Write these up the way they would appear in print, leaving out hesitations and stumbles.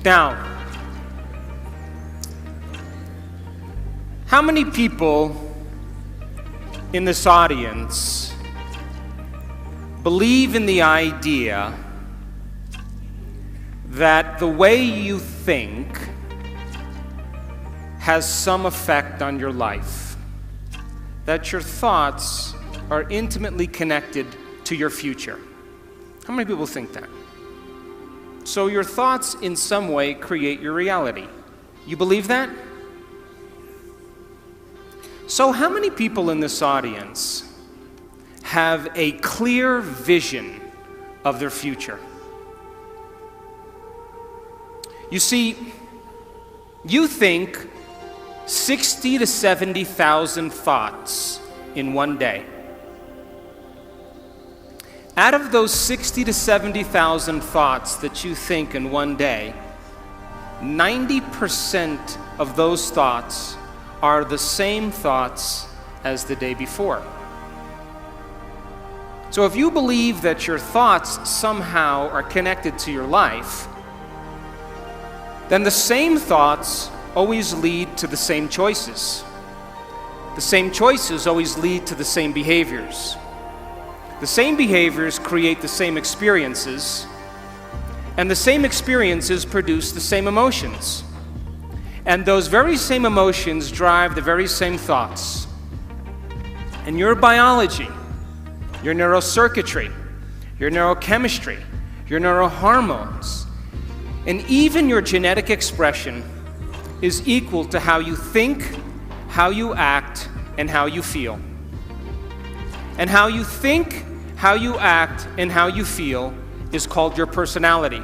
Now, how many people in this audience believe in the idea that the way you think has some effect on your life? That your thoughts are intimately connected to your future? How many people think that? So your thoughts in some way create your reality. You believe that? So how many people in this audience have a clear vision of their future? You see, you think 60 to 70,000 thoughts in one day. Out of those 60 to 70,000 thoughts that you think in one day, 90% of those thoughts are the same thoughts as the day before. So if you believe that your thoughts somehow are connected to your life, then the same thoughts always lead to the same choices. The same choices always lead to the same behaviors. The same behaviors create the same experiences, and the same experiences produce the same emotions. And those very same emotions drive the very same thoughts. And your biology, your neurocircuitry, your neurochemistry, your neurohormones, and even your genetic expression is equal to how you think, how you act, and how you feel. And how you think, how you act, and how you feel is called your personality.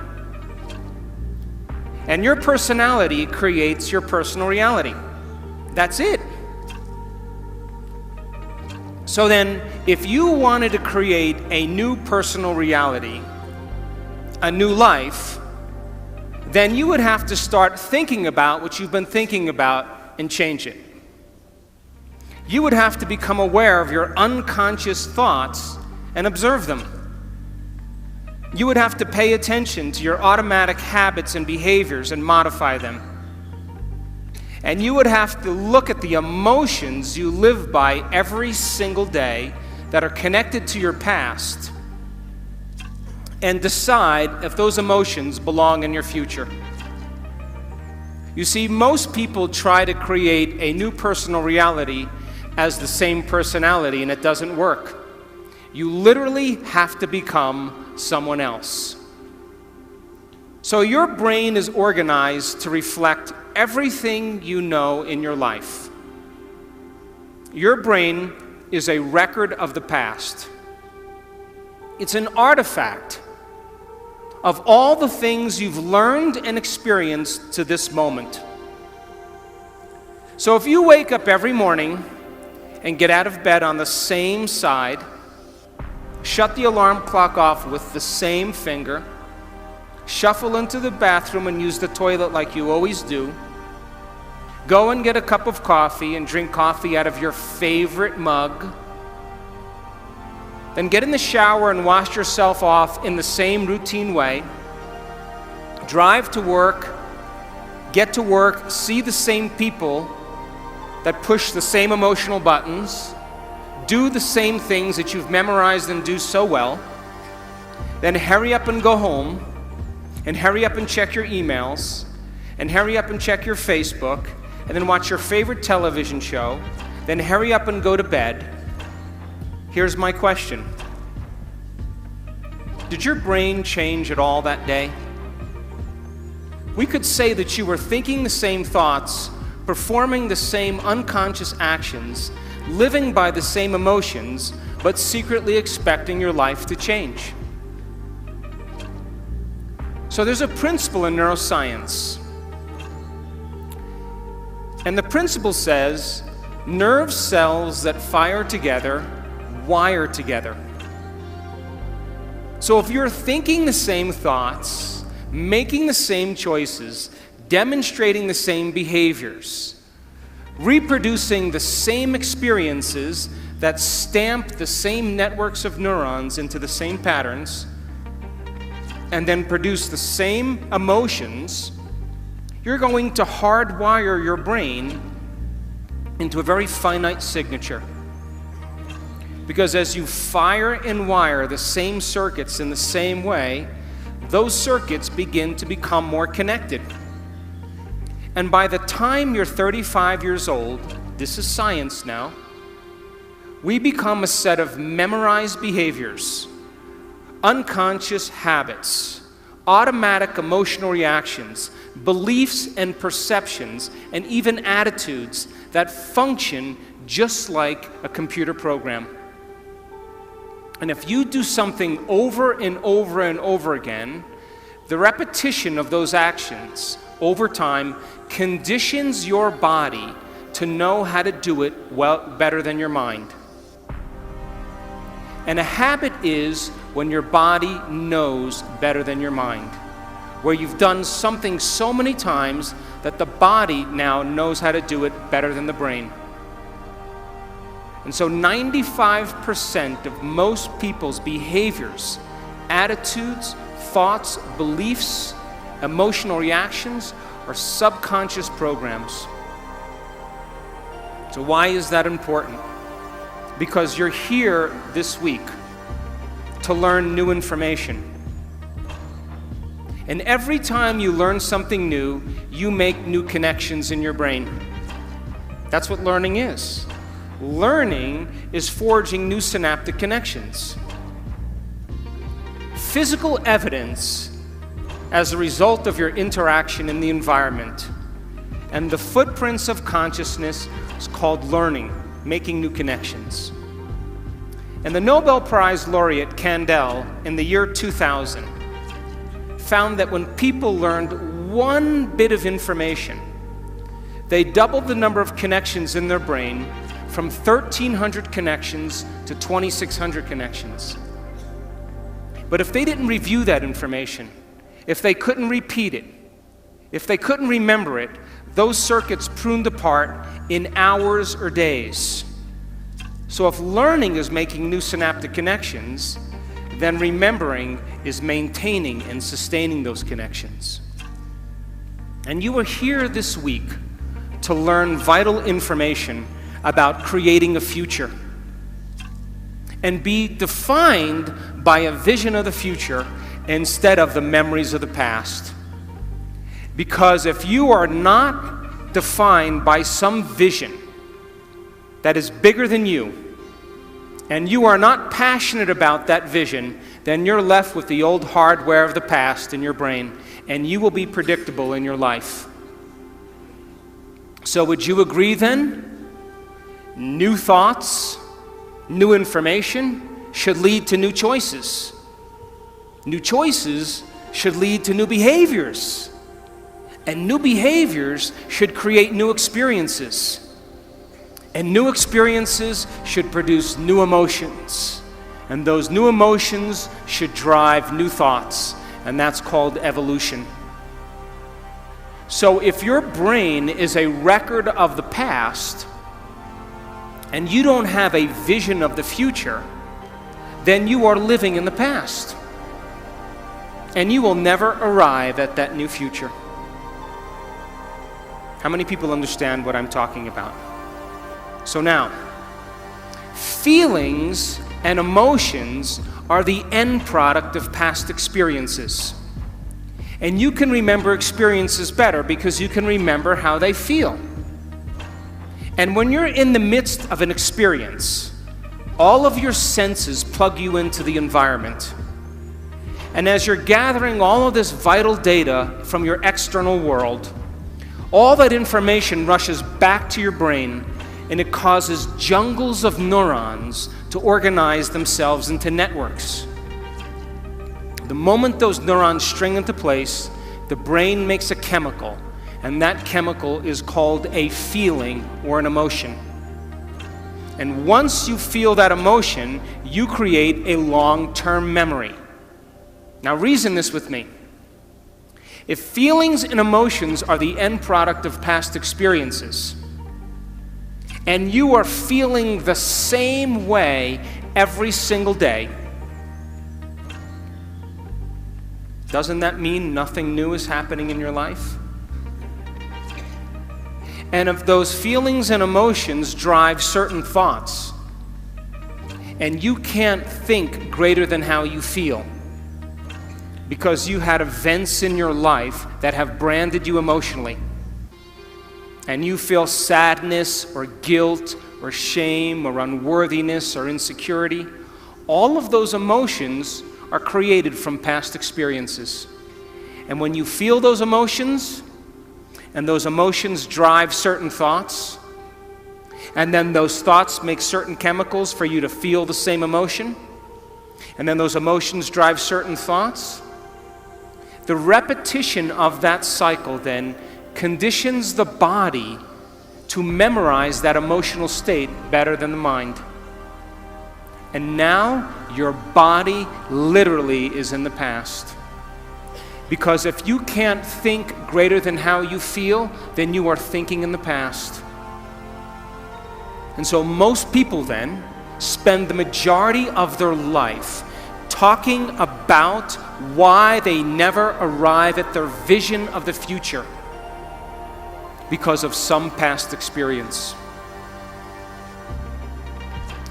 And your personality creates your personal reality. That's it. So then, if you wanted to create a new personal reality, a new life, then you would have to start thinking about what you've been thinking about and change it. You would have to become aware of your unconscious thoughts and observe them. You would have to pay attention to your automatic habits and behaviors and modify them. And you would have to look at the emotions you live by every single day that are connected to your past and decide if those emotions belong in your future. You see, most people try to create a new personal reality as the same personality, and it doesn't work. You literally have to become someone else. So your brain is organized to reflect everything you know in your life. Your brain is a record of the past. It's an artifact of all the things you've learned and experienced to this moment. So if you wake up every morning and get out of bed on the same side, shut the alarm clock off with the same finger, shuffle into the bathroom and use the toilet like you always do, go and get a cup of coffee and drink coffee out of your favorite mug, then get in the shower and wash yourself off in the same routine way, drive to work, get to work, see the same people that push the same emotional buttons, do the same things that you've memorized and do so well, then hurry up and go home, and hurry up and check your emails, and hurry up and check your Facebook, and then watch your favorite television show, then hurry up and go to bed. Here's my question. Did your brain change at all that day? We could say that you were thinking the same thoughts, performing the same unconscious actions, living by the same emotions, but secretly expecting your life to change. So there's a principle in neuroscience. And the principle says, nerve cells that fire together wire together. So if you're thinking the same thoughts, making the same choices, demonstrating the same behaviors, reproducing the same experiences that stamp the same networks of neurons into the same patterns, and then produce the same emotions, you're going to hardwire your brain into a very finite signature. Because as you fire and wire the same circuits in the same way, those circuits begin to become more connected. And by the time you're 35 years old, this is science now, we become a set of memorized behaviors, unconscious habits, automatic emotional reactions, beliefs and perceptions, and even attitudes that function just like a computer program. And if you do something over and over and over again, the repetition of those actions over time conditions your body to know how to do it better than your mind. And a habit is when your body knows better than your mind, where you've done something so many times that the body now knows how to do it better than the brain. And so 95% of most people's behaviors, attitudes, thoughts, beliefs, emotional reactions are subconscious programs. So why is that important? Because you're here this week to learn new information. And every time you learn something new, you make new connections in your brain. That's what learning is. Learning is forging new synaptic connections. Physical evidence as a result of your interaction in the environment and the footprints of consciousness is called learning, making new connections. And the Nobel Prize laureate Kandel in the year 2000 found that when people learned one bit of information, they doubled the number of connections in their brain from 1,300 connections to 2,600 connections. But if they didn't review that information, if they couldn't repeat it, if they couldn't remember it, those circuits pruned apart in hours or days. So if learning is making new synaptic connections, then remembering is maintaining and sustaining those connections. And you are here this week to learn vital information about creating a future and be defined by a vision of the future instead of the memories of the past. Because if you are not defined by some vision that is bigger than you, and you are not passionate about that vision, then you're left with the old hardware of the past in your brain, and you will be predictable in your life. So would you agree then? New thoughts, new information should lead to new choices. New choices should lead to new behaviors. And new behaviors should create new experiences. And new experiences should produce new emotions. And those new emotions should drive new thoughts. And that's called evolution. So if your brain is a record of the past, and you don't have a vision of the future, then you are living in the past. And you will never arrive at that new future. How many people understand what I'm talking about? So now, feelings and emotions are the end product of past experiences. And you can remember experiences better because you can remember how they feel. And when you're in the midst of an experience, all of your senses plug you into the environment. And as you're gathering all of this vital data from your external world, all that information rushes back to your brain, and it causes jungles of neurons to organize themselves into networks. The moment those neurons string into place, the brain makes a chemical, and that chemical is called a feeling or an emotion. And once you feel that emotion, you create a long-term memory. Now reason this with me. If feelings and emotions are the end product of past experiences, and you are feeling the same way every single day, Doesn't that mean nothing new is happening in your life? And if those feelings and emotions drive certain thoughts, and you can't think greater than how you feel, because you had events in your life that have branded you emotionally, and you feel sadness or guilt or shame or unworthiness or insecurity, all of those emotions are created from past experiences. And when you feel those emotions, and those emotions drive certain thoughts, and then those thoughts make certain chemicals for you to feel the same emotion, and then those emotions drive certain thoughts, the repetition of that cycle then conditions the body to memorize that emotional state better than the mind. And now your body literally is in the past. Because if you can't think greater than how you feel, then you are thinking in the past. And so most people then spend the majority of their life talking about why they never arrive at their vision of the future because of some past experience.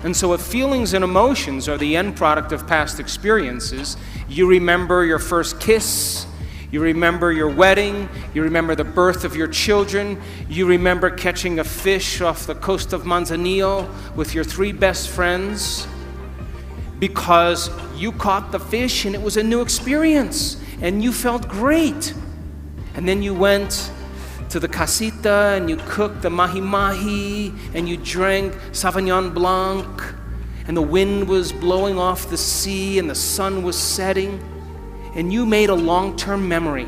And so if feelings and emotions are the end product of past experiences, you remember your first kiss, you remember your wedding, you remember the birth of your children, you remember catching a fish off the coast of Manzanillo with your 3 best friends, because you caught the fish and it was a new experience and you felt great. And then you went to the casita and you cooked the mahi-mahi and you drank Sauvignon Blanc and the wind was blowing off the sea and the sun was setting and you made a long-term memory.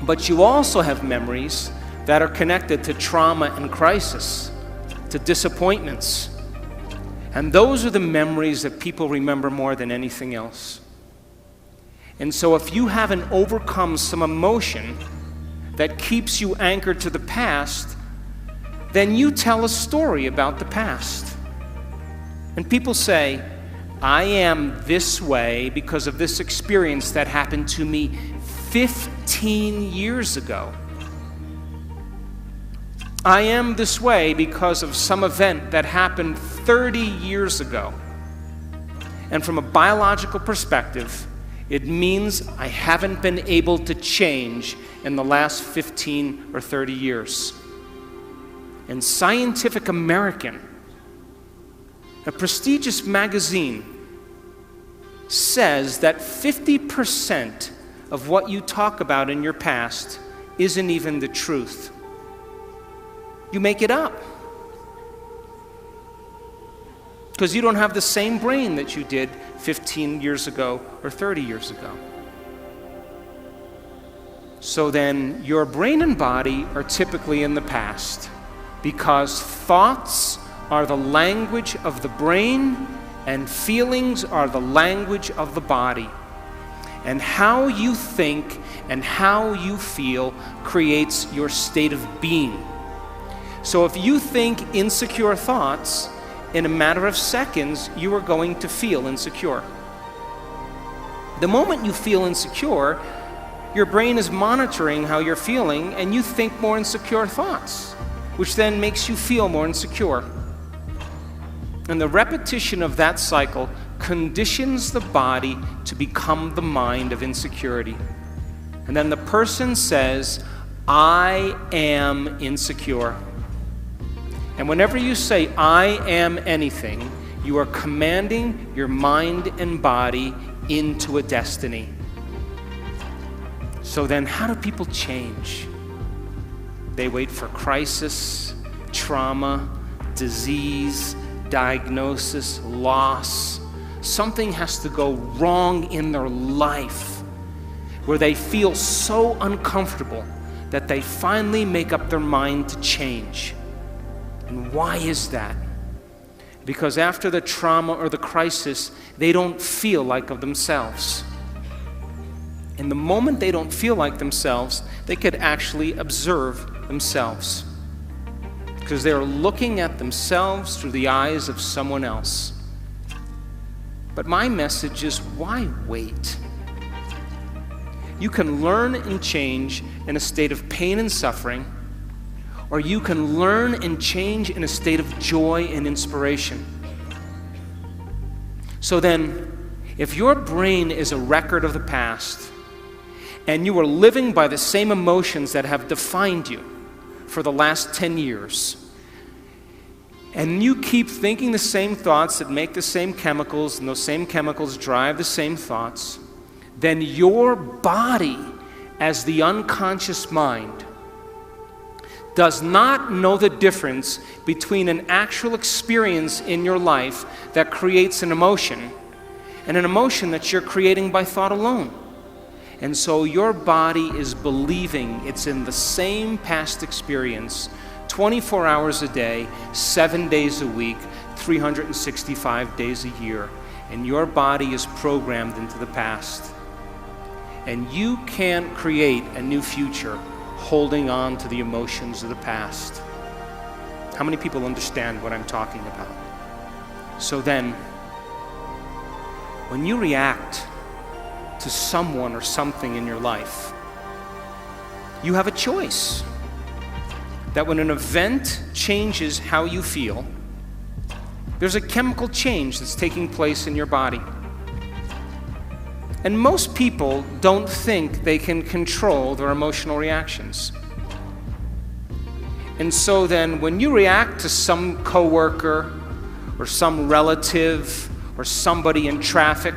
But you also have memories that are connected to trauma and crisis, to disappointments. And those are the memories that people remember more than anything else. And so if you haven't overcome some emotion that keeps you anchored to the past, then you tell a story about the past. And people say, I am this way because of this experience that happened to me 15 years ago. I am this way because of some event that happened 30 years ago. And from a biological perspective, it means I haven't been able to change in the last 15 or 30 years. And Scientific American, a prestigious magazine, says that 50% of what you talk about in your past isn't even the truth. You make it up. Because you don't have the same brain that you did 15 years ago or 30 years ago. So then your brain and body are typically in the past, because thoughts are the language of the brain and feelings are the language of the body. And how you think and how you feel creates your state of being. So if you think insecure thoughts, in a matter of seconds, you are going to feel insecure. The moment you feel insecure, your brain is monitoring how you're feeling, and you think more insecure thoughts, which then makes you feel more insecure. And the repetition of that cycle conditions the body to become the mind of insecurity. And then the person says, I am insecure. And whenever you say, I am anything, you are commanding your mind and body into a destiny. So then how do people change? They wait for crisis, trauma, disease, diagnosis, loss. Something has to go wrong in their life where they feel so uncomfortable that they finally make up their mind to change. And why is that? Because after the trauma or the crisis, they don't feel like of themselves. And the moment they don't feel like themselves, they could actually observe themselves, because they're looking at themselves through the eyes of someone else. But my message is, why wait? You can learn and change in a state of pain and suffering, or you can learn and change in a state of joy and inspiration. So then, if your brain is a record of the past, and you are living by the same emotions that have defined you for the last 10 years, and you keep thinking the same thoughts that make the same chemicals, and those same chemicals drive the same thoughts, then your body, as the unconscious mind, does not know the difference between an actual experience in your life that creates an emotion and an emotion that you're creating by thought alone. And so your body is believing it's in the same past experience 24 hours a day, 7 days a week, 365 days a year. And your body is programmed into the past. And you can't create a new future holding on to the emotions of the past. How many people understand what I'm talking about? So then, when you react to someone or something in your life, you have a choice. That when an event changes how you feel, there's a chemical change that's taking place in your body. And most people don't think they can control their emotional reactions. And so then when you react to some coworker or some relative or somebody in traffic,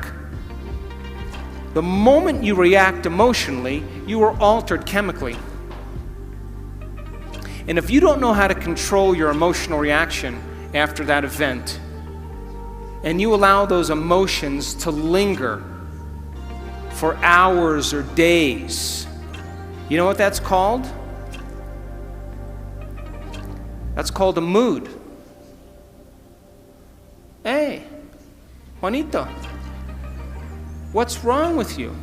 the moment you react emotionally, you are altered chemically. And if you don't know how to control your emotional reaction after that event, and you allow those emotions to linger for hours or days, you know what that's called? That's called a mood. Hey, Juanito, what's wrong with you?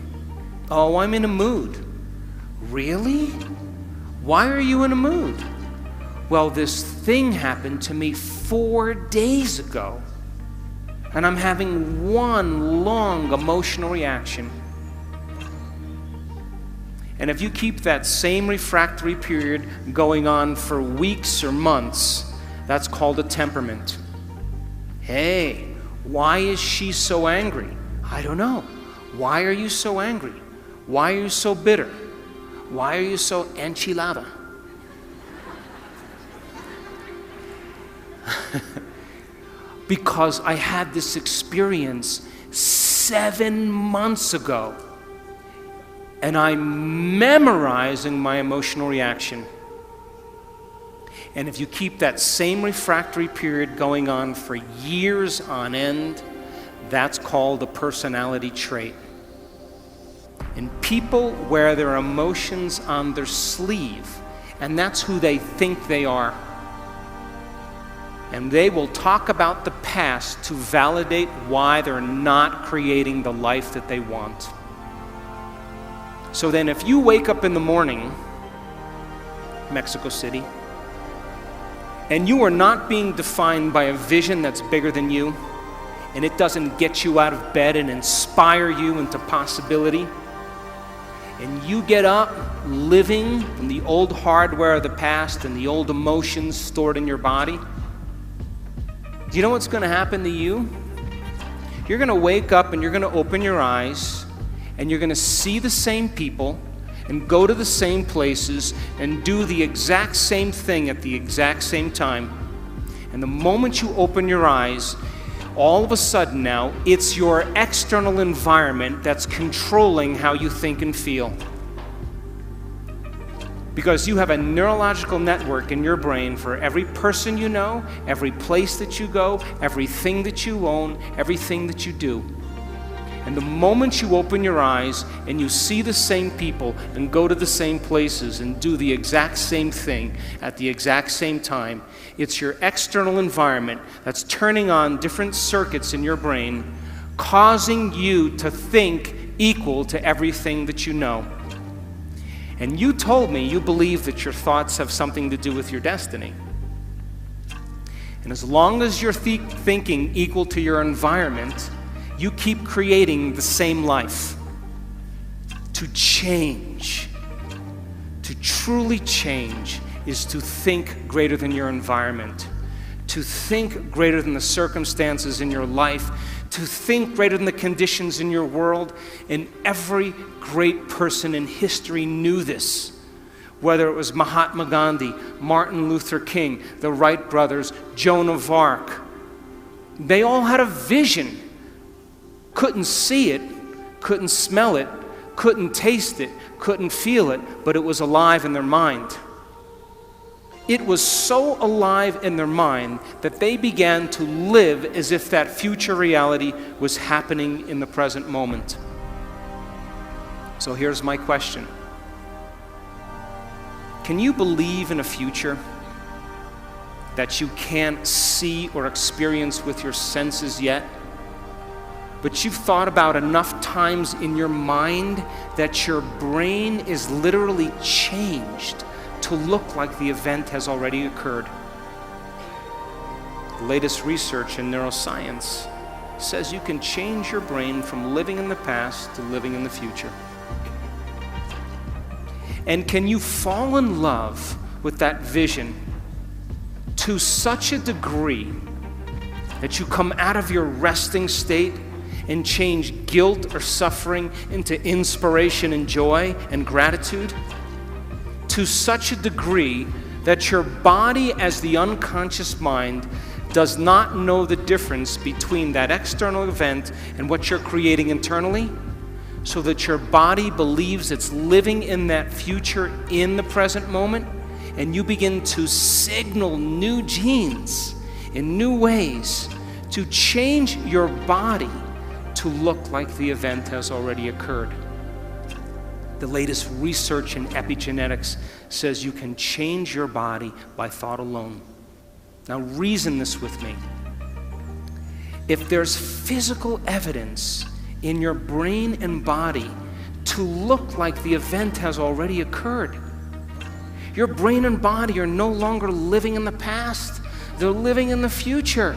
Oh, I'm in a mood. Really? Why are you in a mood? Well, this thing happened to me 4 days ago, and I'm having one long emotional reaction. And if you keep that same refractory period going on for weeks or months, that's called a temperament. Hey, why is she so angry? I don't know. Why are you so angry? Why are you so bitter? Why are you so enchilada? Because I had this experience 7 months ago. And I'm memorizing my emotional reaction. And if you keep that same refractory period going on for years on end, that's called a personality trait. And people wear their emotions on their sleeve, and that's who they think they are. And they will talk about the past to validate why they're not creating the life that they want. So then if you wake up in the morning, Mexico City, and you are not being defined by a vision that's bigger than you, and it doesn't get you out of bed and inspire you into possibility, and you get up living in the old hardware of the past and the old emotions stored in your body, do you know what's going to happen to you? You're going to wake up and you're going to open your eyes, and you're going to see the same people and go to the same places and do the exact same thing at the exact same time. And the moment you open your eyes, all of a sudden now, it's your external environment that's controlling how you think and feel. Because you have a neurological network in your brain for every person you know, every place that you go, everything that you own, everything that you do. And the moment you open your eyes and you see the same people and go to the same places and do the exact same thing at the exact same time, it's your external environment that's turning on different circuits in your brain, causing you to think equal to everything that you know. And you told me you believe that your thoughts have something to do with your destiny. And as long as you're thinking equal to your environment, you keep creating the same life. To change, to truly change, is to think greater than your environment, to think greater than the circumstances in your life, to think greater than the conditions in your world. And every great person in history knew this. Whether it was Mahatma Gandhi, Martin Luther King, the Wright brothers, Joan of Arc, they all had a vision. Couldn't see it, couldn't smell it, couldn't taste it, couldn't feel it, but it was alive in their mind. It was so alive in their mind that they began to live as if that future reality was happening in the present moment. So here's my question. Can you believe in a future that you can't see or experience with your senses yet, but you've thought about enough times in your mind that your brain is literally changed to look like the event has already occurred? The latest research in neuroscience says you can change your brain from living in the past to living in the future. And can you fall in love with that vision to such a degree that you come out of your resting state and change guilt or suffering into inspiration and joy and gratitude? To such a degree that your body, as the unconscious mind, does not know the difference between that external event and what you're creating internally, so that your body believes it's living in that future in the present moment, and you begin to signal new genes in new ways to change your body to look like the event has already occurred. The latest research in epigenetics says you can change your body by thought alone. Now reason this with me. If there's physical evidence in your brain and body to look like the event has already occurred, your brain and body are no longer living in the past, they're living in the future.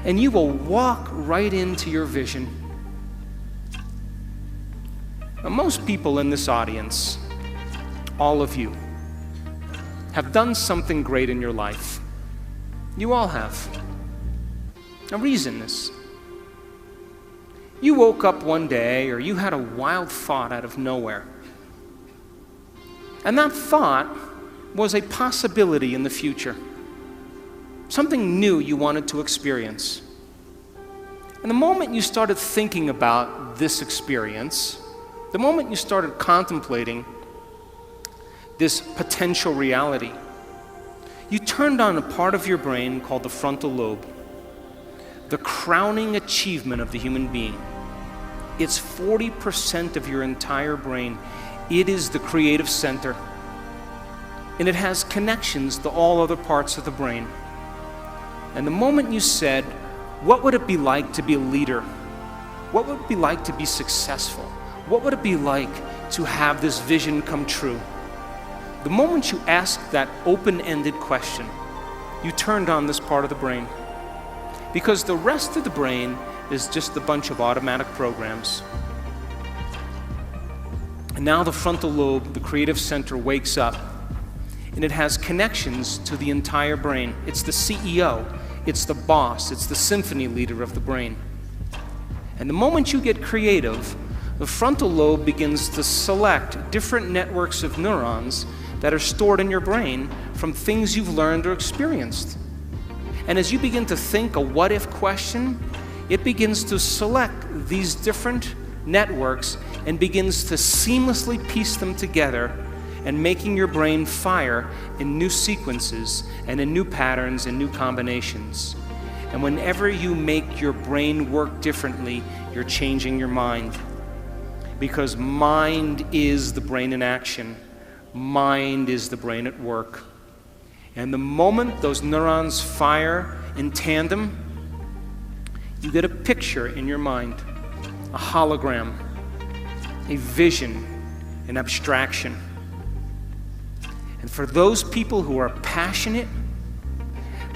And you will walk right into your vision. Now, most people in this audience, all of you, have done something great in your life. You all have. Now reason this. You woke up one day, or you had a wild thought out of nowhere. And that thought was a possibility in the future. Something new you wanted to experience. And the moment you started thinking about this experience, the moment you started contemplating this potential reality, you turned on a part of your brain called the frontal lobe, the crowning achievement of the human being. It's 40% of your entire brain. It is the creative center. And it has connections to all other parts of the brain. And the moment you said, what would it be like to be a leader? What would it be like to be successful? What would it be like to have this vision come true? The moment you asked that open-ended question, you turned on this part of the brain. Because the rest of the brain is just a bunch of automatic programs. And now the frontal lobe, the creative center, wakes up, and it has connections to the entire brain. It's the CEO, it's the boss, it's the symphony leader of the brain. And the moment you get creative, the frontal lobe begins to select different networks of neurons that are stored in your brain from things you've learned or experienced. And as you begin to think a what-if question, it begins to select these different networks and begins to seamlessly piece them together, and making your brain fire in new sequences and in new patterns and new combinations. And whenever you make your brain work differently, you're changing your mind. Because mind is the brain in action. Mind is the brain at work. And the moment those neurons fire in tandem, you get a picture in your mind, a hologram, a vision, an abstraction. And for those people who are passionate,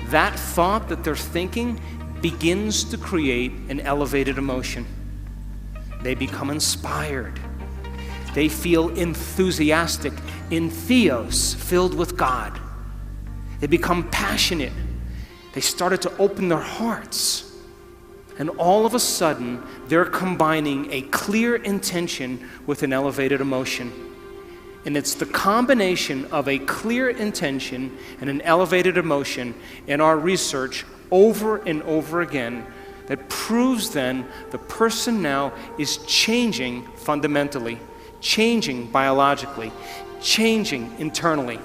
that thought that they're thinking begins to create an elevated emotion. They become inspired. They feel enthusiastic, in theos, filled with God. They become passionate. They started to open their hearts. And all of a sudden, they're combining a clear intention with an elevated emotion. And it's the combination of a clear intention and an elevated emotion in our research over and over again that proves then the person now is changing fundamentally, changing biologically, changing internally.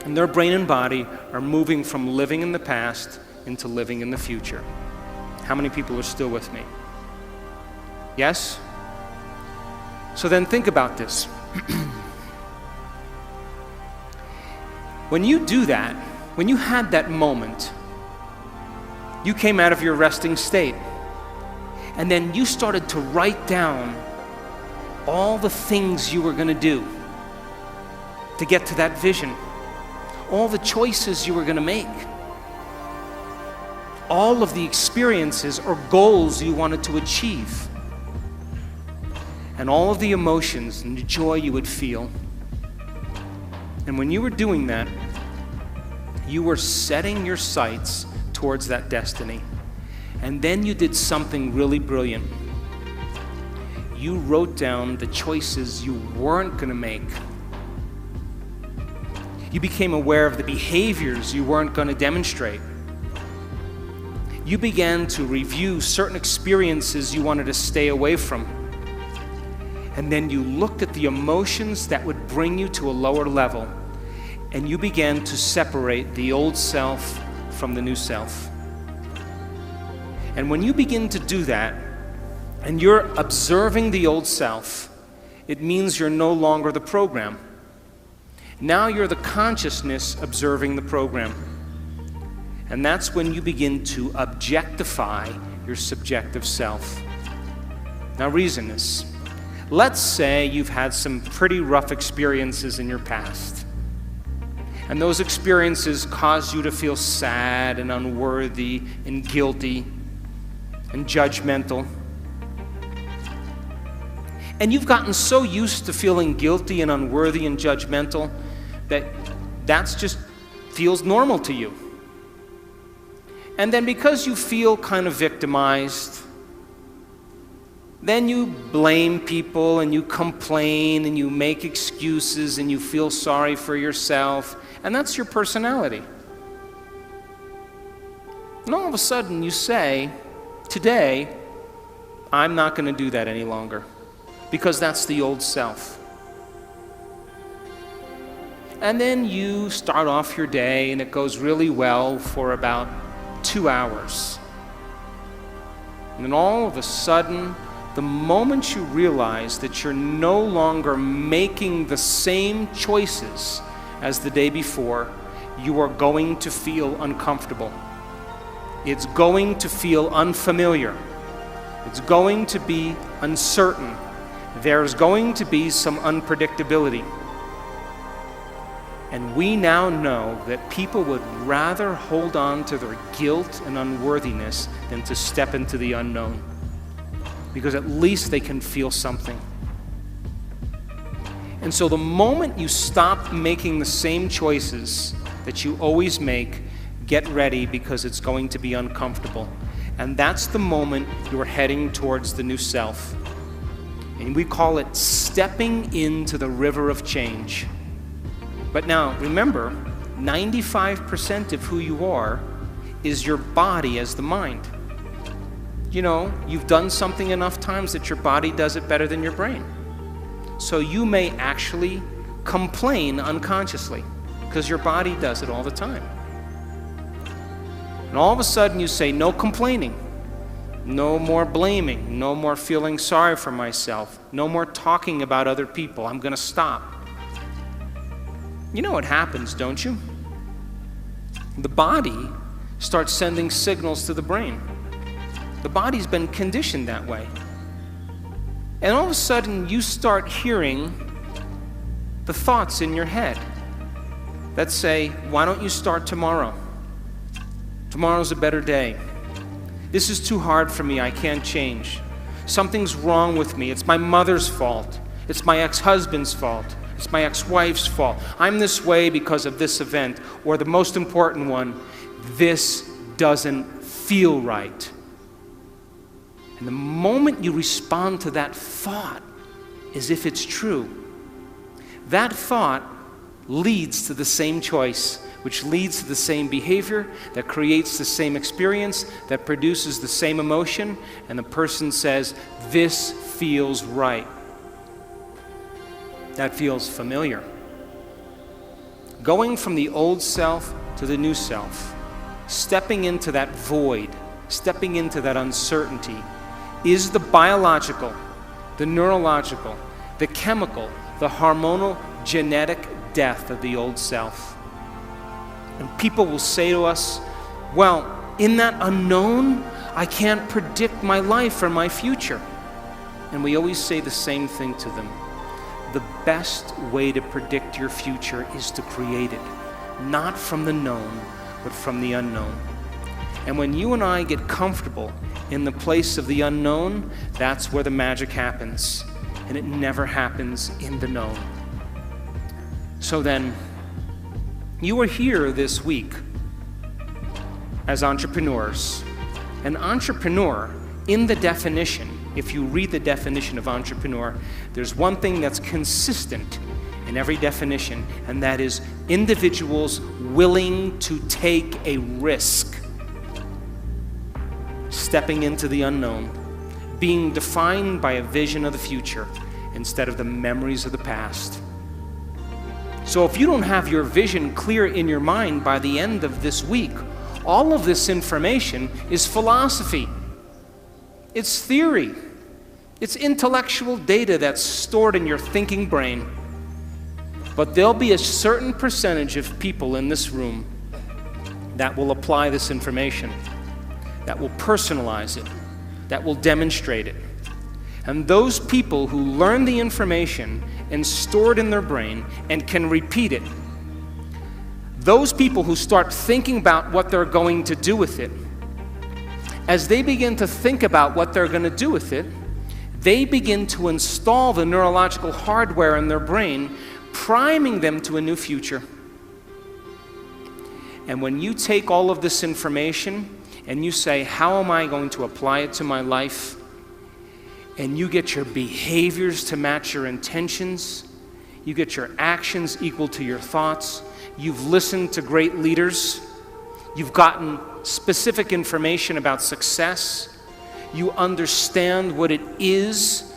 And their brain and body are moving from living in the past into living in the future. How many people are still with me? Yes? So then think about this. When you do that, when you had that moment, you came out of your resting state, and then you started to write down all the things you were going to do to get to that vision, all the choices you were going to make, all of the experiences or goals you wanted to achieve, and all of the emotions and the joy you would feel. And when you were doing that, you were setting your sights towards that destiny. And then you did something really brilliant. You wrote down the choices you weren't going to make. You became aware of the behaviors you weren't going to demonstrate. You began to review certain experiences you wanted to stay away from. And then you looked at the emotions that would bring you to a lower level. And you began to separate the old self from the new self. And when you begin to do that, and you're observing the old self, it means you're no longer the program. Now you're the consciousness observing the program. And that's when you begin to objectify your subjective self. Now reason this. Let's say you've had some pretty rough experiences in your past. And those experiences cause you to feel sad and unworthy and guilty and judgmental. And you've gotten so used to feeling guilty and unworthy and judgmental that that's just feels normal to you. And then because you feel kind of victimized, then you blame people and you complain and you make excuses and you feel sorry for yourself, and that's your personality. And all of a sudden you say, today, I'm not going to do that any longer, because that's the old self. And then you start off your day and it goes really well for about 2 hours. And then all of a sudden, the moment you realize that you're no longer making the same choices as the day before, you are going to feel uncomfortable. It's going to feel unfamiliar. It's going to be uncertain. There's going to be some unpredictability. And we now know that people would rather hold on to their guilt and unworthiness than to step into the unknown, because at least they can feel something. And so the moment you stop making the same choices that you always make, get ready, because it's going to be uncomfortable. And that's the moment you're heading towards the new self. And we call it stepping into the river of change. But now, remember, 95% of who you are is your body as the mind. You know, you've done something enough times that your body does it better than your brain. So you may actually complain unconsciously because your body does it all the time. And all of a sudden you say, no complaining, no more blaming, no more feeling sorry for myself, no more talking about other people. I'm going to stop. You know what happens, don't you? The body starts sending signals to the brain. The body's been conditioned that way. And all of a sudden, you start hearing the thoughts in your head that say, why don't you start tomorrow? Tomorrow's a better day. This is too hard for me. I can't change. Something's wrong with me. It's my mother's fault. It's my ex-husband's fault. It's my ex-wife's fault. I'm this way because of this event. Or the most important one, this doesn't feel right. And the moment you respond to that thought as if it's true, that thought leads to the same choice, which leads to the same behavior, that creates the same experience, that produces the same emotion, and the person says, this feels right. That feels familiar. Going from the old self to the new self, stepping into that void, stepping into that uncertainty, is the biological, the neurological, the chemical, the hormonal, genetic death of the old self. And people will say to us, well, in that unknown, I can't predict my life or my future. And we always say the same thing to them. The best way to predict your future is to create it, not from the known, but from the unknown. And when you and I get comfortable in the place of the unknown, that's where the magic happens. And it never happens in the known. So then, you are here this week as entrepreneurs. An entrepreneur, in the definition, if you read the definition of entrepreneur, there's one thing that's consistent in every definition, and that is individuals willing to take a risk, stepping into the unknown, being defined by a vision of the future instead of the memories of the past. So if you don't have your vision clear in your mind by the end of this week, all of this information is philosophy. It's theory. It's intellectual data that's stored in your thinking brain. But there'll be a certain percentage of people in this room that will apply this information, that will personalize it, that will demonstrate it. And those people who learn the information and store it in their brain and can repeat it, those people who start thinking about what they're going to do with it, as they begin to think about what they're going to do with it, they begin to install the neurological hardware in their brain, priming them to a new future. And when you take all of this information and you say, how am I going to apply it to my life? And you get your behaviors to match your intentions, you get your actions equal to your thoughts, you've listened to great leaders, you've gotten specific information about success, you understand what it is,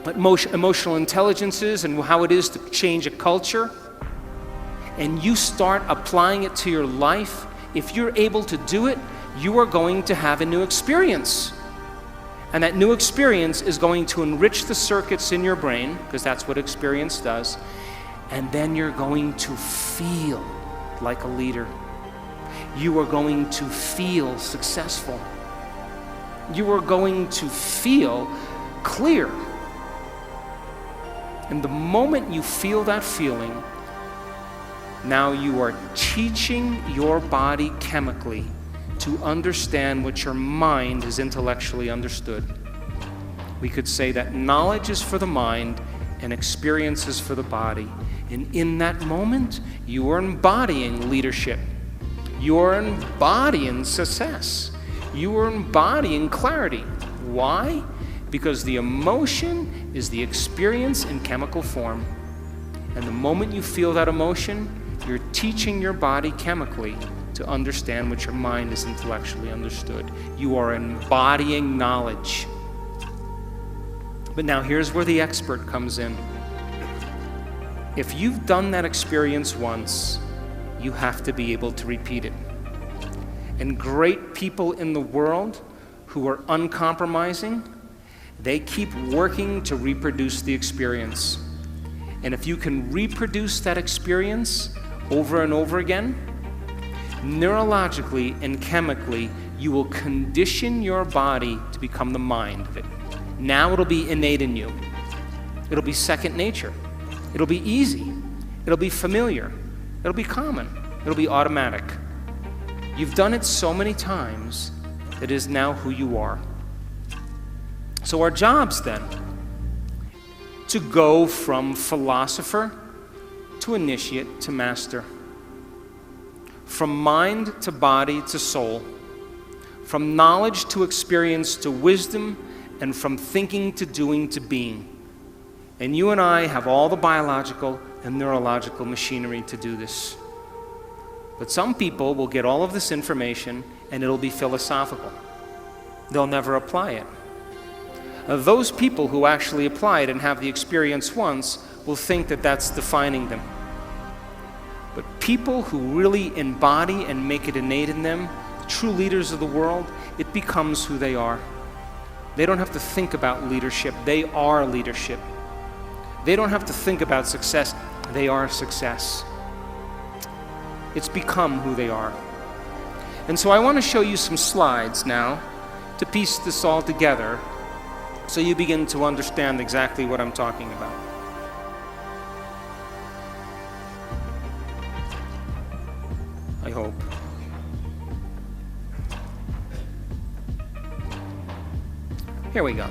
what emotional intelligence is and how it is to change a culture, and you start applying it to your life, if you're able to do it, you are going to have a new experience. And that new experience is going to enrich the circuits in your brain, because that's what experience does, and then you're going to feel like a leader. You are going to feel successful. You are going to feel clear. And the moment you feel that feeling, now you are teaching your body chemically to understand what your mind has intellectually understood. We could say that knowledge is for the mind and experience is for the body. And in that moment, you are embodying leadership. You are embodying success. You are embodying clarity. Why? Because the emotion is the experience in chemical form. And the moment you feel that emotion, you're teaching your body chemically to understand what your mind has intellectually understood. You are embodying knowledge. But now here's where the expert comes in. If you've done that experience once, you have to be able to repeat it. And great people in the world who are uncompromising, they keep working to reproduce the experience. And if you can reproduce that experience over and over again, neurologically and chemically, you will condition your body to become the mind of it. Now it'll be innate in you. It'll be second nature. It'll be easy. It'll be familiar. It'll be common. It'll be automatic. You've done it so many times that it is now who you are. So our jobs then to go from philosopher to initiate to master, from mind to body to soul, from knowledge to experience to wisdom, and from thinking to doing to being. And you and I have all the biological and neurological machinery to do this. But some people will get all of this information and it'll be philosophical. They'll never apply it. Those people who actually apply it and have the experience once will think that that's defining them. But people who really embody and make it innate in them, the true leaders of the world, it becomes who they are. They don't have to think about leadership. They are leadership. They don't have to think about success. They are success. It's become who they are. And so I want to show you some slides now to piece this all together so you begin to understand exactly what I'm talking about. I hope. Here we go.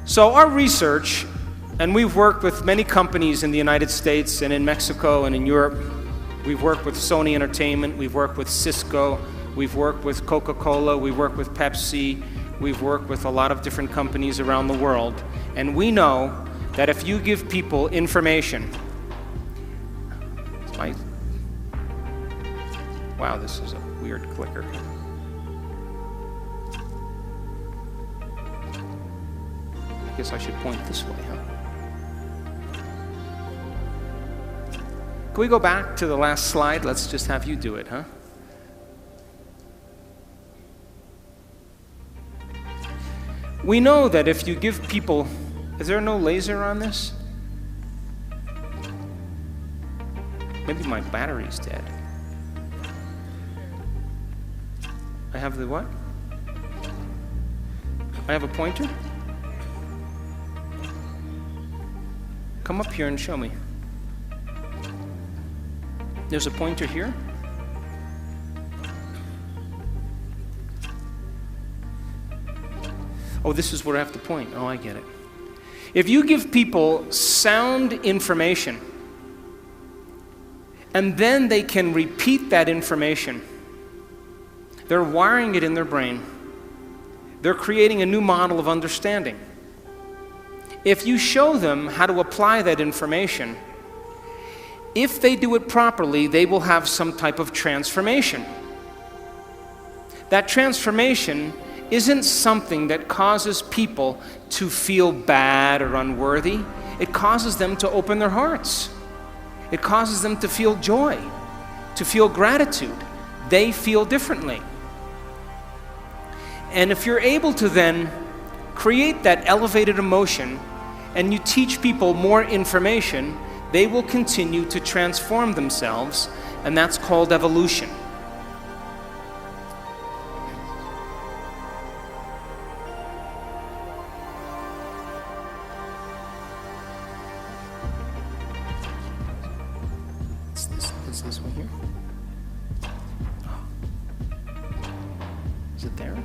So our research, and we've worked with many companies in the United States and in Mexico and in Europe. We've worked with Sony Entertainment, we've worked with Cisco, we've worked with Coca-Cola, we've worked with Pepsi, we've worked with a lot of different companies around the world. And we know that if you give people information, wow, this is a weird clicker. I guess I should point this way, huh? Can we go back to the last slide? Let's just have you do it, huh? We know that if you give people... Is there no laser on this? Maybe my battery's dead. I have the what? I have a pointer? Come up here and show me. There's a pointer here. Oh, this is where I have to point. Oh, I get it. If you give people sound information, and then they can repeat that information, they're wiring it in their brain. They're creating a new model of understanding. If you show them how to apply that information, if they do it properly, they will have some type of transformation. That transformation isn't something that causes people to feel bad or unworthy. It causes them to open their hearts. It causes them to feel joy, to feel gratitude. They feel differently. And if you're able to then create that elevated emotion and you teach people more information, they will continue to transform themselves, and that's called evolution. It's this one here. Oh. Is it there?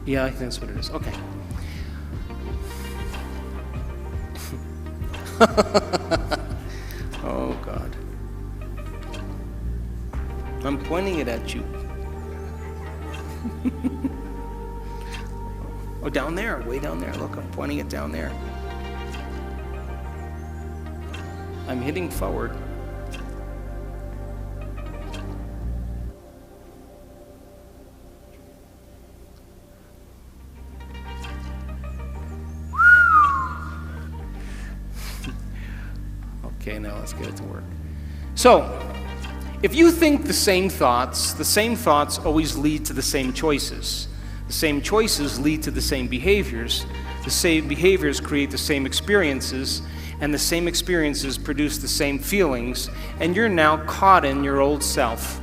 Yeah, I think that's what it is. Okay. Oh, God. I'm pointing it at you. Oh, down there, way down there. Look, I'm pointing it down there. I'm hitting forward. Okay, now let's get it to work. So, if you think the same thoughts always lead to the same choices. The same choices lead to the same behaviors. The same behaviors create the same experiences, and the same experiences produce the same feelings, and you're now caught in your old self.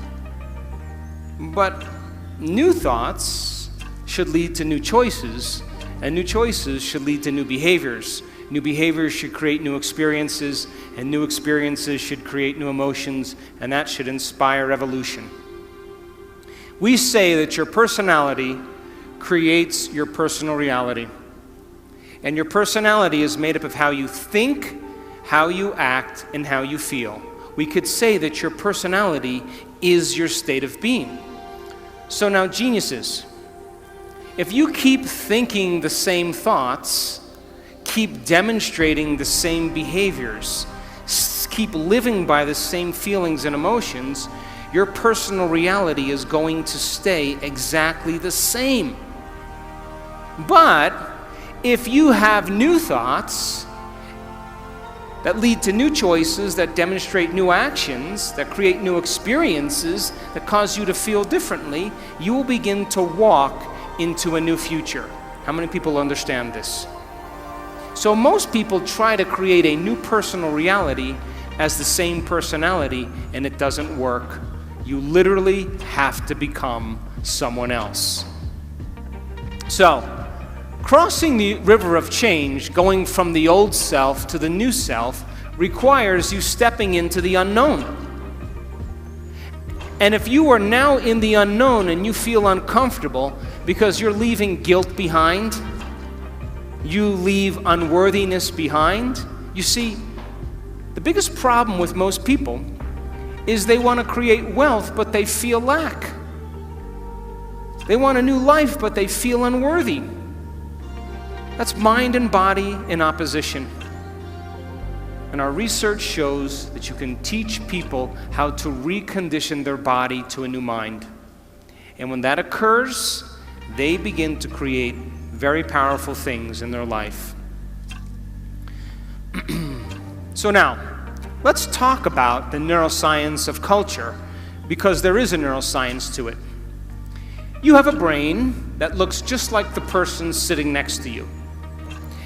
But new thoughts should lead to new choices, and new choices should lead to new behaviors. New behaviors should create new experiences, and new experiences should create new emotions, and that should inspire evolution. We say that your personality creates your personal reality. And your personality is made up of how you think, how you act, and how you feel. We could say that your personality is your state of being. So now, geniuses, if you keep thinking the same thoughts, keep demonstrating the same behaviors, keep living by the same feelings and emotions, your personal reality is going to stay exactly the same. But if you have new thoughts that lead to new choices, that demonstrate new actions, that create new experiences, that cause you to feel differently, you will begin to walk into a new future. How many people understand this? So most people try to create a new personal reality as the same personality, and it doesn't work. You literally have to become someone else. So, crossing the river of change, going from the old self to the new self, requires you stepping into the unknown. And if you are now in the unknown and you feel uncomfortable because you're leaving guilt behind, you leave unworthiness behind. You see, the biggest problem with most people is they want to create wealth, but they feel lack. They want a new life, but they feel unworthy. That's mind and body in opposition. And our research shows that you can teach people how to recondition their body to a new mind. And when that occurs, they begin to create very powerful things in their life. So now, let's talk about the neuroscience of culture, because there is a neuroscience to it. You have a brain that looks just like the person sitting next to you.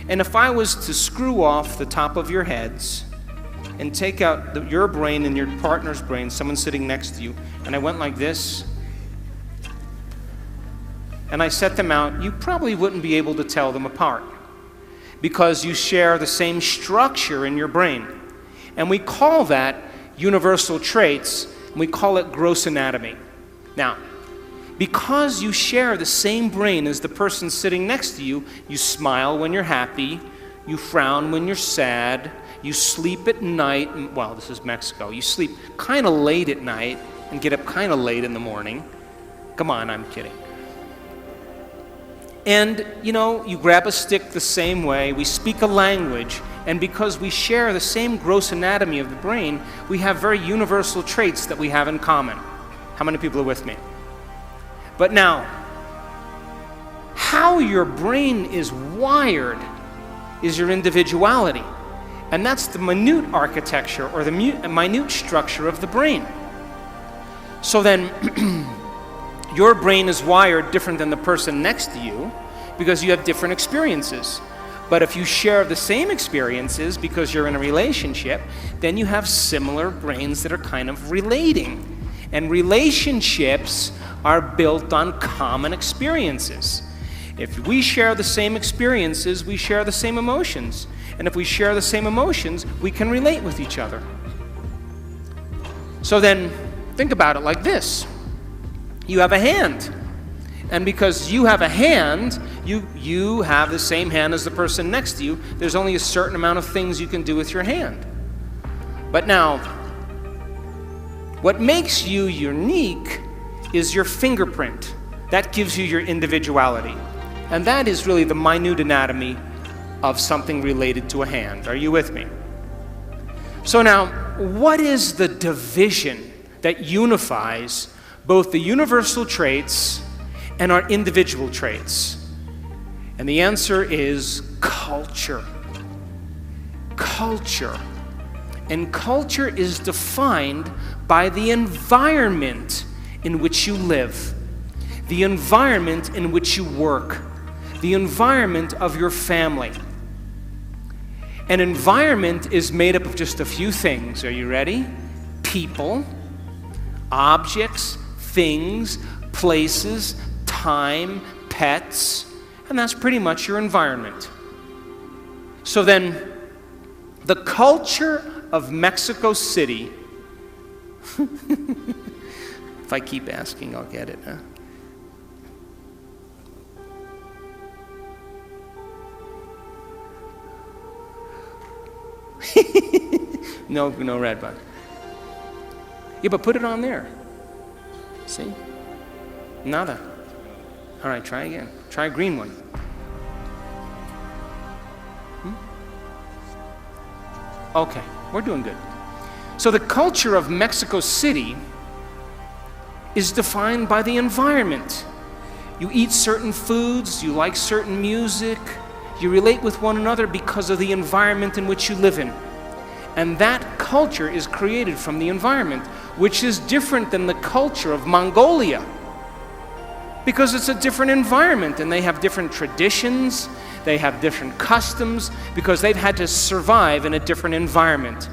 And if I was to screw off the top of your heads and take out your brain and your partner's brain, someone sitting next to you, and I went like this, and I set them out, you probably wouldn't be able to tell them apart because you share the same structure in your brain. And we call that universal traits, and we call it gross anatomy. Now, because you share the same brain as the person sitting next to you, you smile when you're happy, you frown when you're sad, you sleep at night, well, this is Mexico, you sleep kind of late at night and get up kind of late in the morning. Come on, I'm kidding. And, you grab a stick the same way, we speak a language, and because we share the same gross anatomy of the brain, we have very universal traits that we have in common. How many people are with me? But now, how your brain is wired is your individuality. And that's the minute architecture or the minute structure of the brain. So then, your brain is wired different than the person next to you because you have different experiences. But if you share the same experiences because you're in a relationship, then you have similar brains that are kind of relating. And relationships are built on common experiences. If we share the same experiences, we share the same emotions. And if we share the same emotions, we can relate with each other. So then, think about it like this. You have a hand. And because you have a hand, you have the same hand as the person next to you. There's only a certain amount of things you can do with your hand. But now, what makes you unique is your fingerprint. That gives you your individuality. And that is really the minute anatomy of something related to a hand. Are you with me? So now, what is the division that unifies both the universal traits and our individual traits? And the answer is culture. Culture. And culture is defined by the environment in which you live, the environment in which you work, the environment of your family. An environment is made up of just a few things. Are you ready? People, objects, things, places, time, pets, and that's pretty much your environment. So then, the culture of Mexico City, if I keep asking, I'll get it, huh? No red button. Yeah, but put it on there. See? Nada. All right, try again. Try a green one. Okay, we're doing good. So the culture of Mexico City is defined by the environment. You eat certain foods, you like certain music, you relate with one another because of the environment in which you live in. And that culture is created from the environment, which is different than the culture of Mongolia, because it's a different environment and they have different traditions, they have different customs, because they've had to survive in a different environment.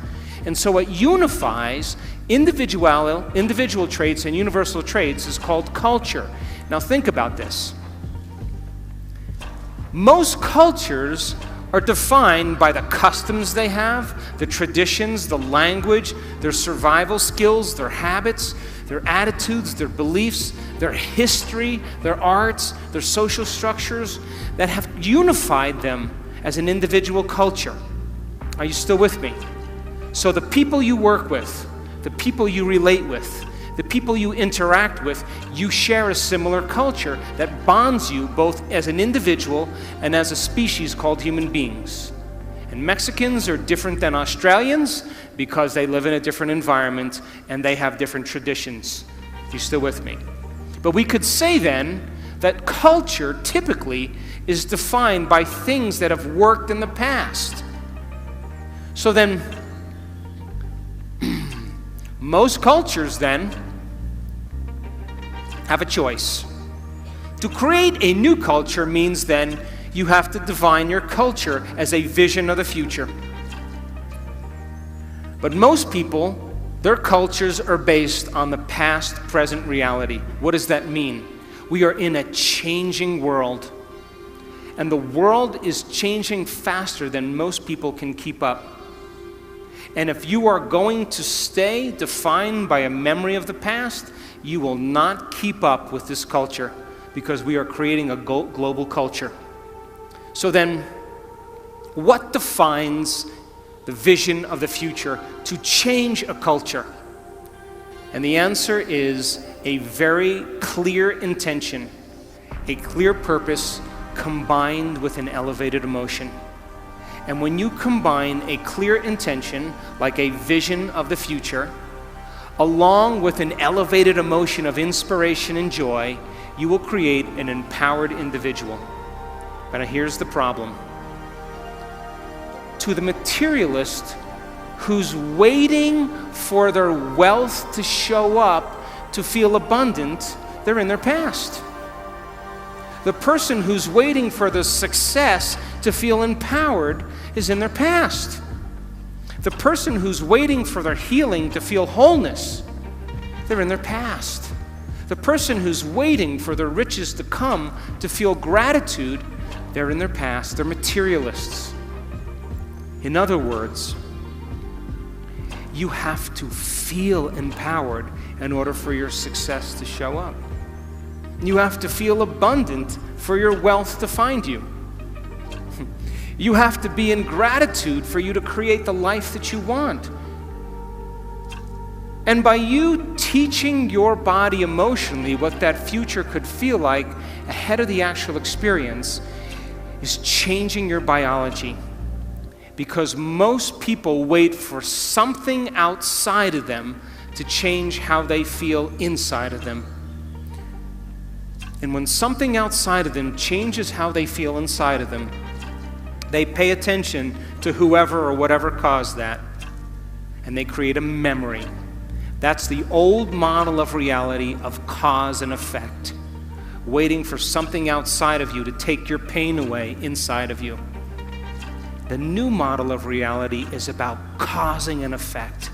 And so what unifies individual traits and universal traits is called culture. Now think about this. Most cultures are defined by the customs they have, the traditions, the language, their survival skills, their habits, their attitudes, their beliefs, their history, their arts, their social structures that have unified them as an individual culture. Are you still with me? So the people you work with, the people you relate with, the people you interact with, you share a similar culture that bonds you both as an individual and as a species called human beings. And Mexicans are different than Australians because they live in a different environment and they have different traditions. You still with me? But we could say then that culture typically is defined by things that have worked in the past. So then, most cultures then have a choice. To create a new culture means then you have to define your culture as a vision of the future. But most people, their cultures are based on the past, present reality. What does that mean? We are in a changing world. And the world is changing faster than most people can keep up. And if you are going to stay defined by a memory of the past, you will not keep up with this culture because we are creating a global culture. So then, what defines the vision of the future to change a culture? And the answer is a very clear intention, a clear purpose combined with an elevated emotion. And when you combine a clear intention, like a vision of the future, along with an elevated emotion of inspiration and joy, you will create an empowered individual. But here's the problem. To the materialist who's waiting for their wealth to show up to feel abundant, they're in their past. The person who's waiting for the success to feel empowered is in their past. The person who's waiting for their healing to feel wholeness, they're in their past. The person who's waiting for their riches to come to feel gratitude, they're in their past. They're materialists. In other words, you have to feel empowered in order for your success to show up. You have to feel abundant for your wealth to find you. You have to be in gratitude for you to create the life that you want. And by you teaching your body emotionally what that future could feel like ahead of the actual experience is changing your biology. Because most people wait for something outside of them to change how they feel inside of them. And when something outside of them changes how they feel inside of them, they pay attention to whoever or whatever caused that, and they create a memory. That's the old model of reality of cause and effect, waiting for something outside of you to take your pain away inside of you. The new model of reality is about causing an effect.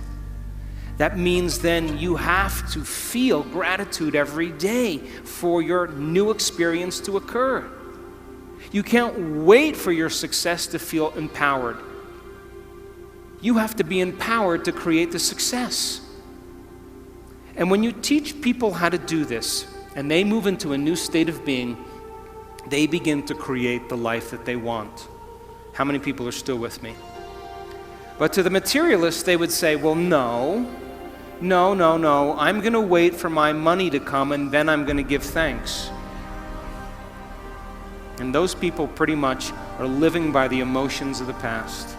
That means then you have to feel gratitude every day for your new experience to occur. You can't wait for your success to feel empowered. You have to be empowered to create the success. And when you teach people how to do this, and they move into a new state of being, they begin to create the life that they want. How many people are still with me? But to the materialists, they would say, well, no, I'm going to wait for my money to come and then I'm going to give thanks. And those people pretty much are living by the emotions of the past.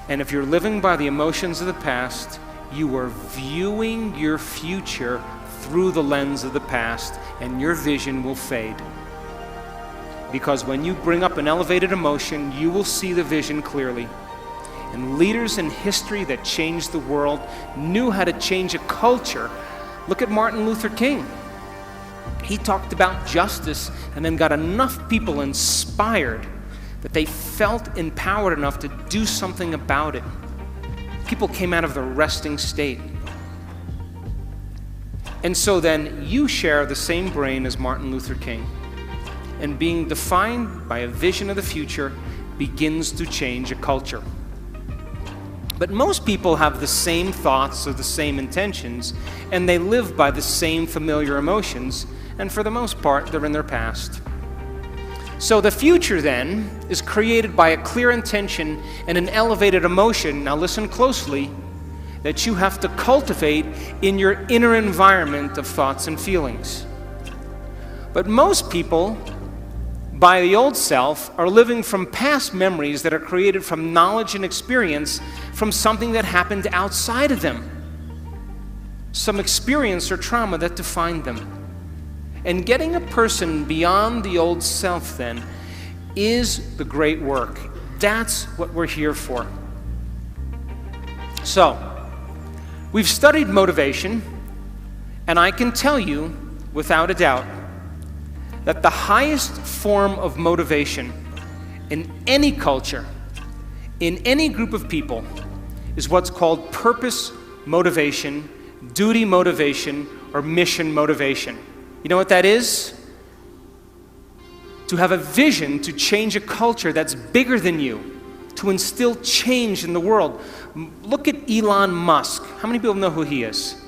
And if you're living by the emotions of the past, you are viewing your future through the lens of the past, and your vision will fade. Because when you bring up an elevated emotion, you will see the vision clearly. And leaders in history that changed the world knew how to change a culture. Look at Martin Luther King. He talked about justice and then got enough people inspired that they felt empowered enough to do something about it. People came out of the resting state. And so then you share the same brain as Martin Luther King. And being defined by a vision of the future begins to change a culture. But most people have the same thoughts or the same intentions, and they live by the same familiar emotions, and for the most part, they're in their past. So the future then is created by a clear intention and an elevated emotion, now listen closely, that you have to cultivate in your inner environment of thoughts and feelings. But most people, by the old self, are living from past memories that are created from knowledge and experience from something that happened outside of them. Some experience or trauma that defined them. And getting a person beyond the old self then is the great work. That's what we're here for. So, we've studied motivation, and I can tell you without a doubt that the highest form of motivation in any culture, in any group of people, is what's called purpose motivation, duty motivation, or mission motivation. You know what that is? To have a vision to change a culture that's bigger than you, to instill change in the world. Look at Elon Musk. How many people know who he is?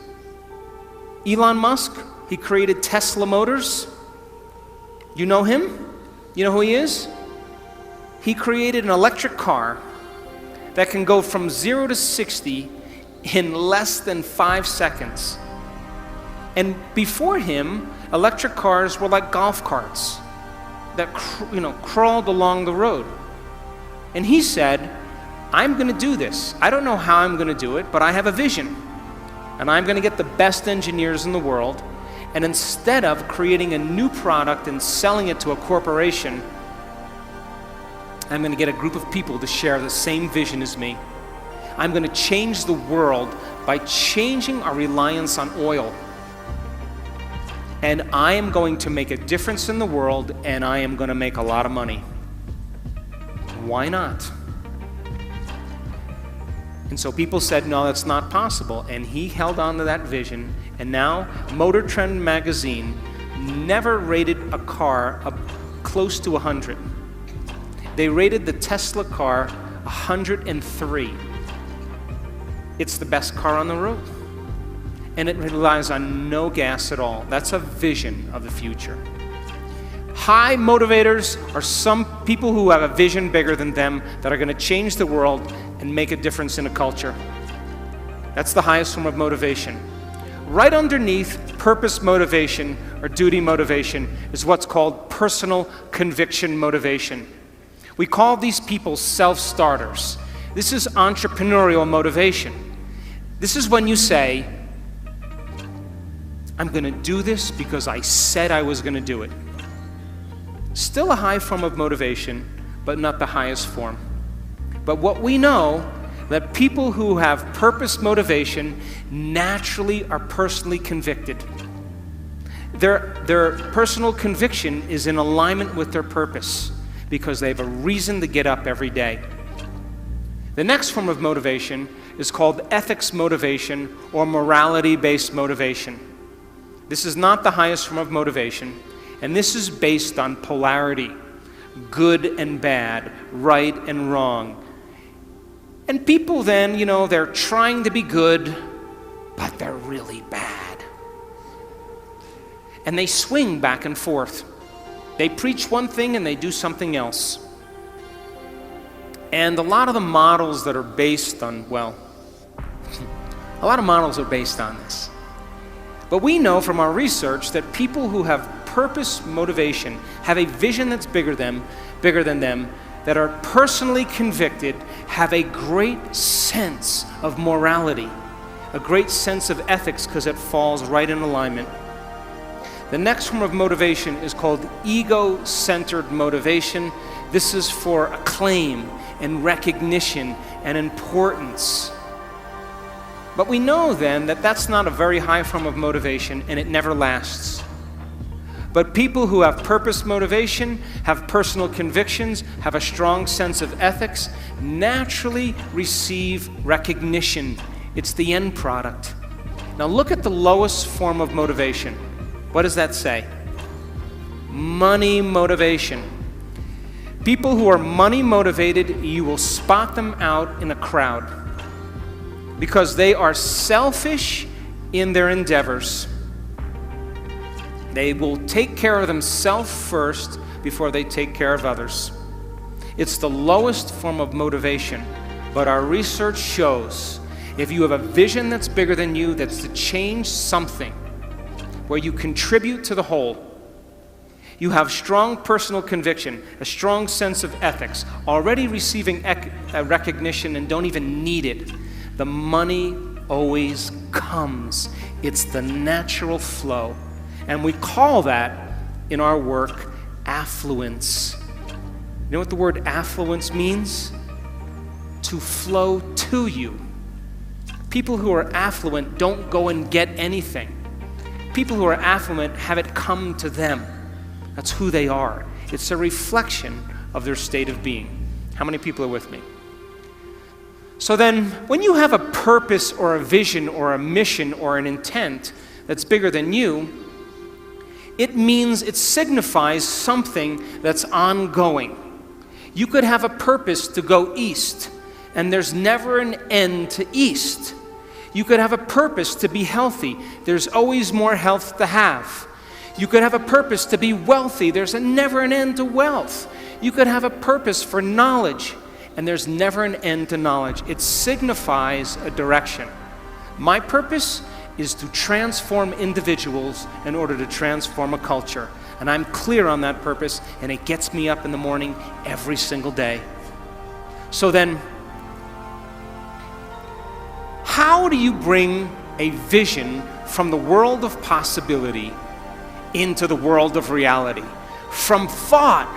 Elon Musk, he created Tesla Motors. You know him? You know who he is? He created an electric car that can go from 0 to 60 in less than 5 seconds. And before him, electric cars were like golf carts that crawled along the road. And he said, I'm going to do this. I don't know how I'm going to do it, but I have a vision. And I'm going to get the best engineers in the world. And instead of creating a new product and selling it to a corporation, I'm going to get a group of people to share the same vision as me. I'm going to change the world by changing our reliance on oil. And I am going to make a difference in the world, and I am going to make a lot of money. Why not? And so people said, no, that's not possible. And he held on to that vision. And now Motor Trend magazine never rated a car close to 100. They rated the Tesla car 103. It's the best car on the road. And it relies on no gas at all. That's a vision of the future. High motivators are some people who have a vision bigger than them that are going to change the world and make a difference in a culture. That's the highest form of motivation. Right underneath purpose motivation or duty motivation is what's called personal conviction motivation. We call these people self-starters. This is entrepreneurial motivation. This is when you say, I'm going to do this because I said I was going to do it. Still a high form of motivation, but not the highest form. But what we know, that people who have purpose motivation naturally are personally convicted. Their personal conviction is in alignment with their purpose because they have a reason to get up every day. The next form of motivation is called ethics motivation or morality-based motivation. This is not the highest form of motivation. And this is based on polarity, good and bad, right and wrong. And people then, they're trying to be good, but they're really bad. And they swing back and forth. They preach one thing and they do something else. And a lot of the models that are based on, a lot of models are based on this. But we know from our research that people who have purpose, motivation, have a vision that's bigger than them, that are personally convicted, have a great sense of morality, a great sense of ethics because it falls right in alignment. The next form of motivation is called ego-centered motivation. This is for acclaim and recognition and importance. But we know then that that's not a very high form of motivation and it never lasts. But people who have purpose motivation, have personal convictions, have a strong sense of ethics, naturally receive recognition. It's the end product. Now look at the lowest form of motivation. What does that say? Money motivation. People who are money motivated, you will spot them out in a crowd because they are selfish in their endeavors. They will take care of themselves first before they take care of others. It's the lowest form of motivation, but our research shows if you have a vision that's bigger than you, that's to change something, where you contribute to the whole, you have strong personal conviction, a strong sense of ethics, already receiving recognition and don't even need it, the money always comes. It's the natural flow. And we call that, in our work, affluence. You know what the word affluence means? To flow to you. People who are affluent don't go and get anything. People who are affluent have it come to them. That's who they are. It's a reflection of their state of being. How many people are with me? So then, when you have a purpose or a vision or a mission or an intent that's bigger than you, it means it signifies something that's ongoing. You could have a purpose to go east, and there's never an end to east. You could have a purpose to be healthy. There's always more health to have. You could have a purpose to be wealthy. There's never an end to wealth. You could have a purpose for knowledge, and there's never an end to knowledge. It signifies a direction. My purpose is to transform individuals in order to transform a culture. And I'm clear on that purpose, and it gets me up in the morning every single day. So then, how do you bring a vision from the world of possibility into the world of reality? From thought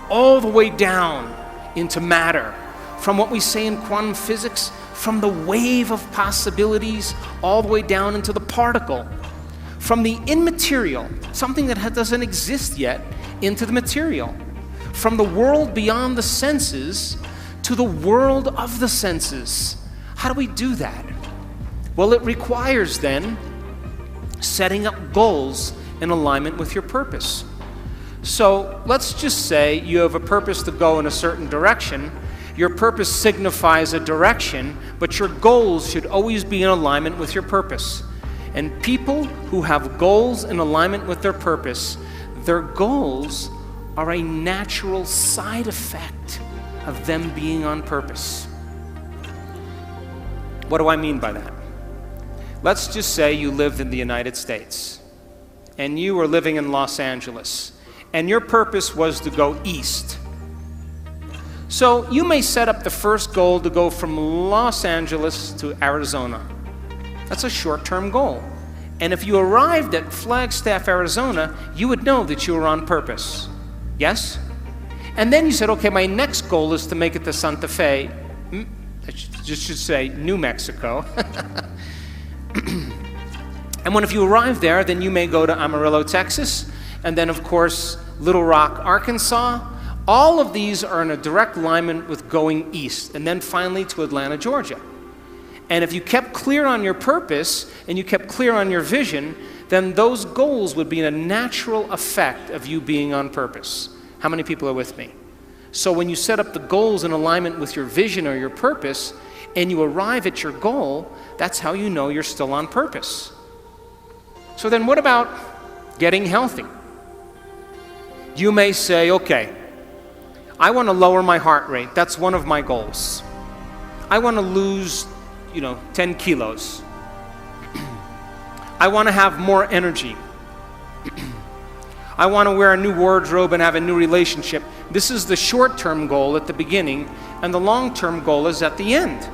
all the way down into matter. From what we say in quantum physics, from the wave of possibilities all the way down into the particle. From the immaterial, something that doesn't exist yet, into the material. From the world beyond the senses to the world of the senses. How do we do that? Well, it requires then setting up goals in alignment with your purpose. So let's just say you have a purpose to go in a certain direction. Your purpose signifies a direction, but your goals should always be in alignment with your purpose. And people who have goals in alignment with their purpose, their goals are a natural side effect of them being on purpose. What do I mean by that? Let's just say you lived in the United States, and you were living in Los Angeles, and your purpose was to go east. So you may set up the first goal to go from Los Angeles to Arizona. That's a short-term goal. And if you arrived at Flagstaff, Arizona, you would know that you were on purpose. Yes? And then you said, okay, my next goal is to make it to Santa Fe. I should say New Mexico. And if you arrive there, then you may go to Amarillo, Texas, and then, of course, Little Rock, Arkansas. All of these are in a direct alignment with going east, and then finally to Atlanta, Georgia. And if you kept clear on your purpose and you kept clear on your vision, then those goals would be a natural effect of you being on purpose. How many people are with me? So when you set up the goals in alignment with your vision or your purpose, and you arrive at your goal, that's how you know you're still on purpose. So then what about getting healthy? You may say, okay, I want to lower my heart rate. That's one of my goals. I want to lose, 10 kilos. I want to have more energy. I want to wear a new wardrobe and have a new relationship. This is the short-term goal at the beginning, and the long-term goal is at the end.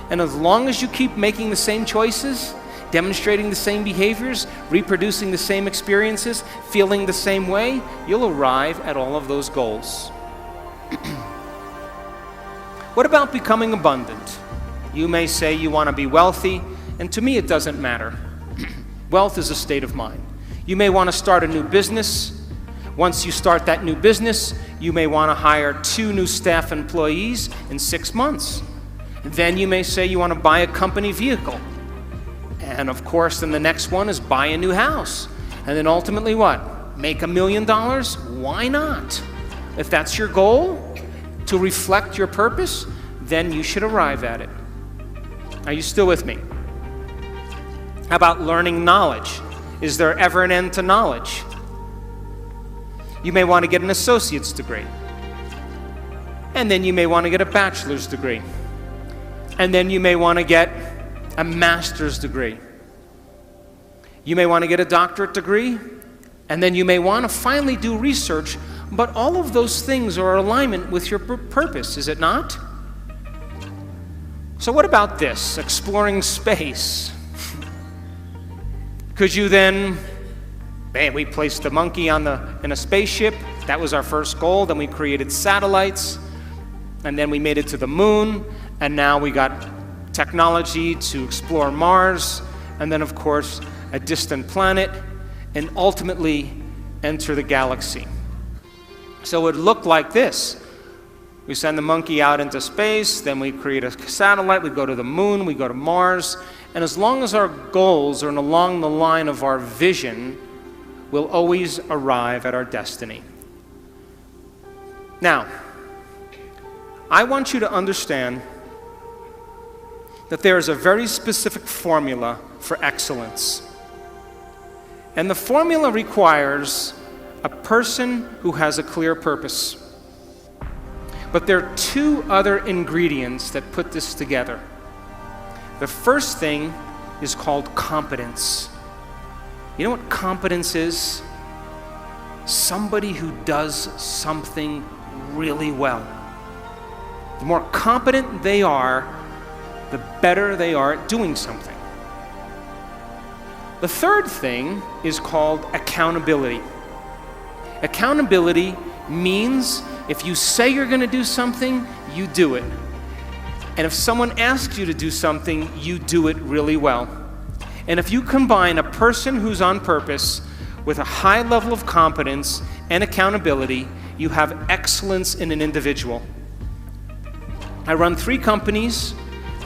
And as long as you keep making the same choices, demonstrating the same behaviors, reproducing the same experiences, feeling the same way, you'll arrive at all of those goals. What about becoming abundant? You may say you want to be wealthy, and to me it doesn't matter. Wealth is a state of mind. You may want to start a new business. Once you start that new business, you may want to hire 2 new staff employees in 6 months. Then you may say you want to buy a company vehicle. And of course, then the next one is buy a new house. And then ultimately what? Make $1 million? Why not? If that's your goal, to reflect your purpose, then you should arrive at it. Are you still with me? How about learning knowledge? Is there ever an end to knowledge? You may want to get an associate's degree. And then you may want to get a bachelor's degree. And then you may want to get a master's degree. You may want to get a doctorate degree. And then you may want to finally do research. But all of those things are in alignment with your purpose, is it not? So what about this? Exploring space. Could you then, we placed the monkey in a spaceship. That was our first goal. Then we created satellites. And then we made it to the moon. And now we got technology to explore Mars. And then, of course, a distant planet. And ultimately enter the galaxy. So it would look like this. We send the monkey out into space. Then we create a satellite. We go to the moon. We go to Mars. And as long as our goals are along the line of our vision, we'll always arrive at our destiny. Now, I want you to understand that there is a very specific formula for excellence. And the formula requires a person who has a clear purpose. But there are 2 other ingredients that put this together. The first thing is called competence. You know what competence is? Somebody who does something really well. The more competent they are, the better they are at doing something. The third thing is called accountability. Accountability means if you say you're going to do something, you do it. And if someone asks you to do something, you do it really well. And if you combine a person who's on purpose with a high level of competence and accountability, you have excellence in an individual. I run 3 companies,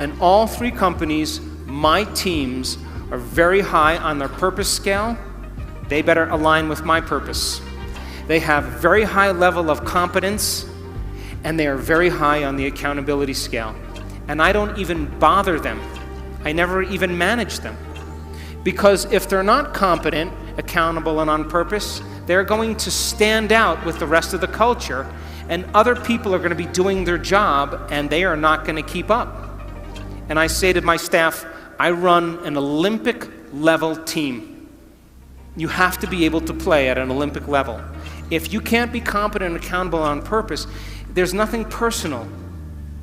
and all 3 companies, my teams are very high on their purpose scale. They better align with my purpose. They have very high level of competence, and they are very high on the accountability scale. And I don't even bother them. I never even manage them. Because if they're not competent, accountable, and on purpose, they're going to stand out with the rest of the culture, and other people are going to be doing their job, and they are not going to keep up. And I say to my staff, I run an Olympic level team. You have to be able to play at an Olympic level. If you can't be competent and accountable on purpose, there's nothing personal.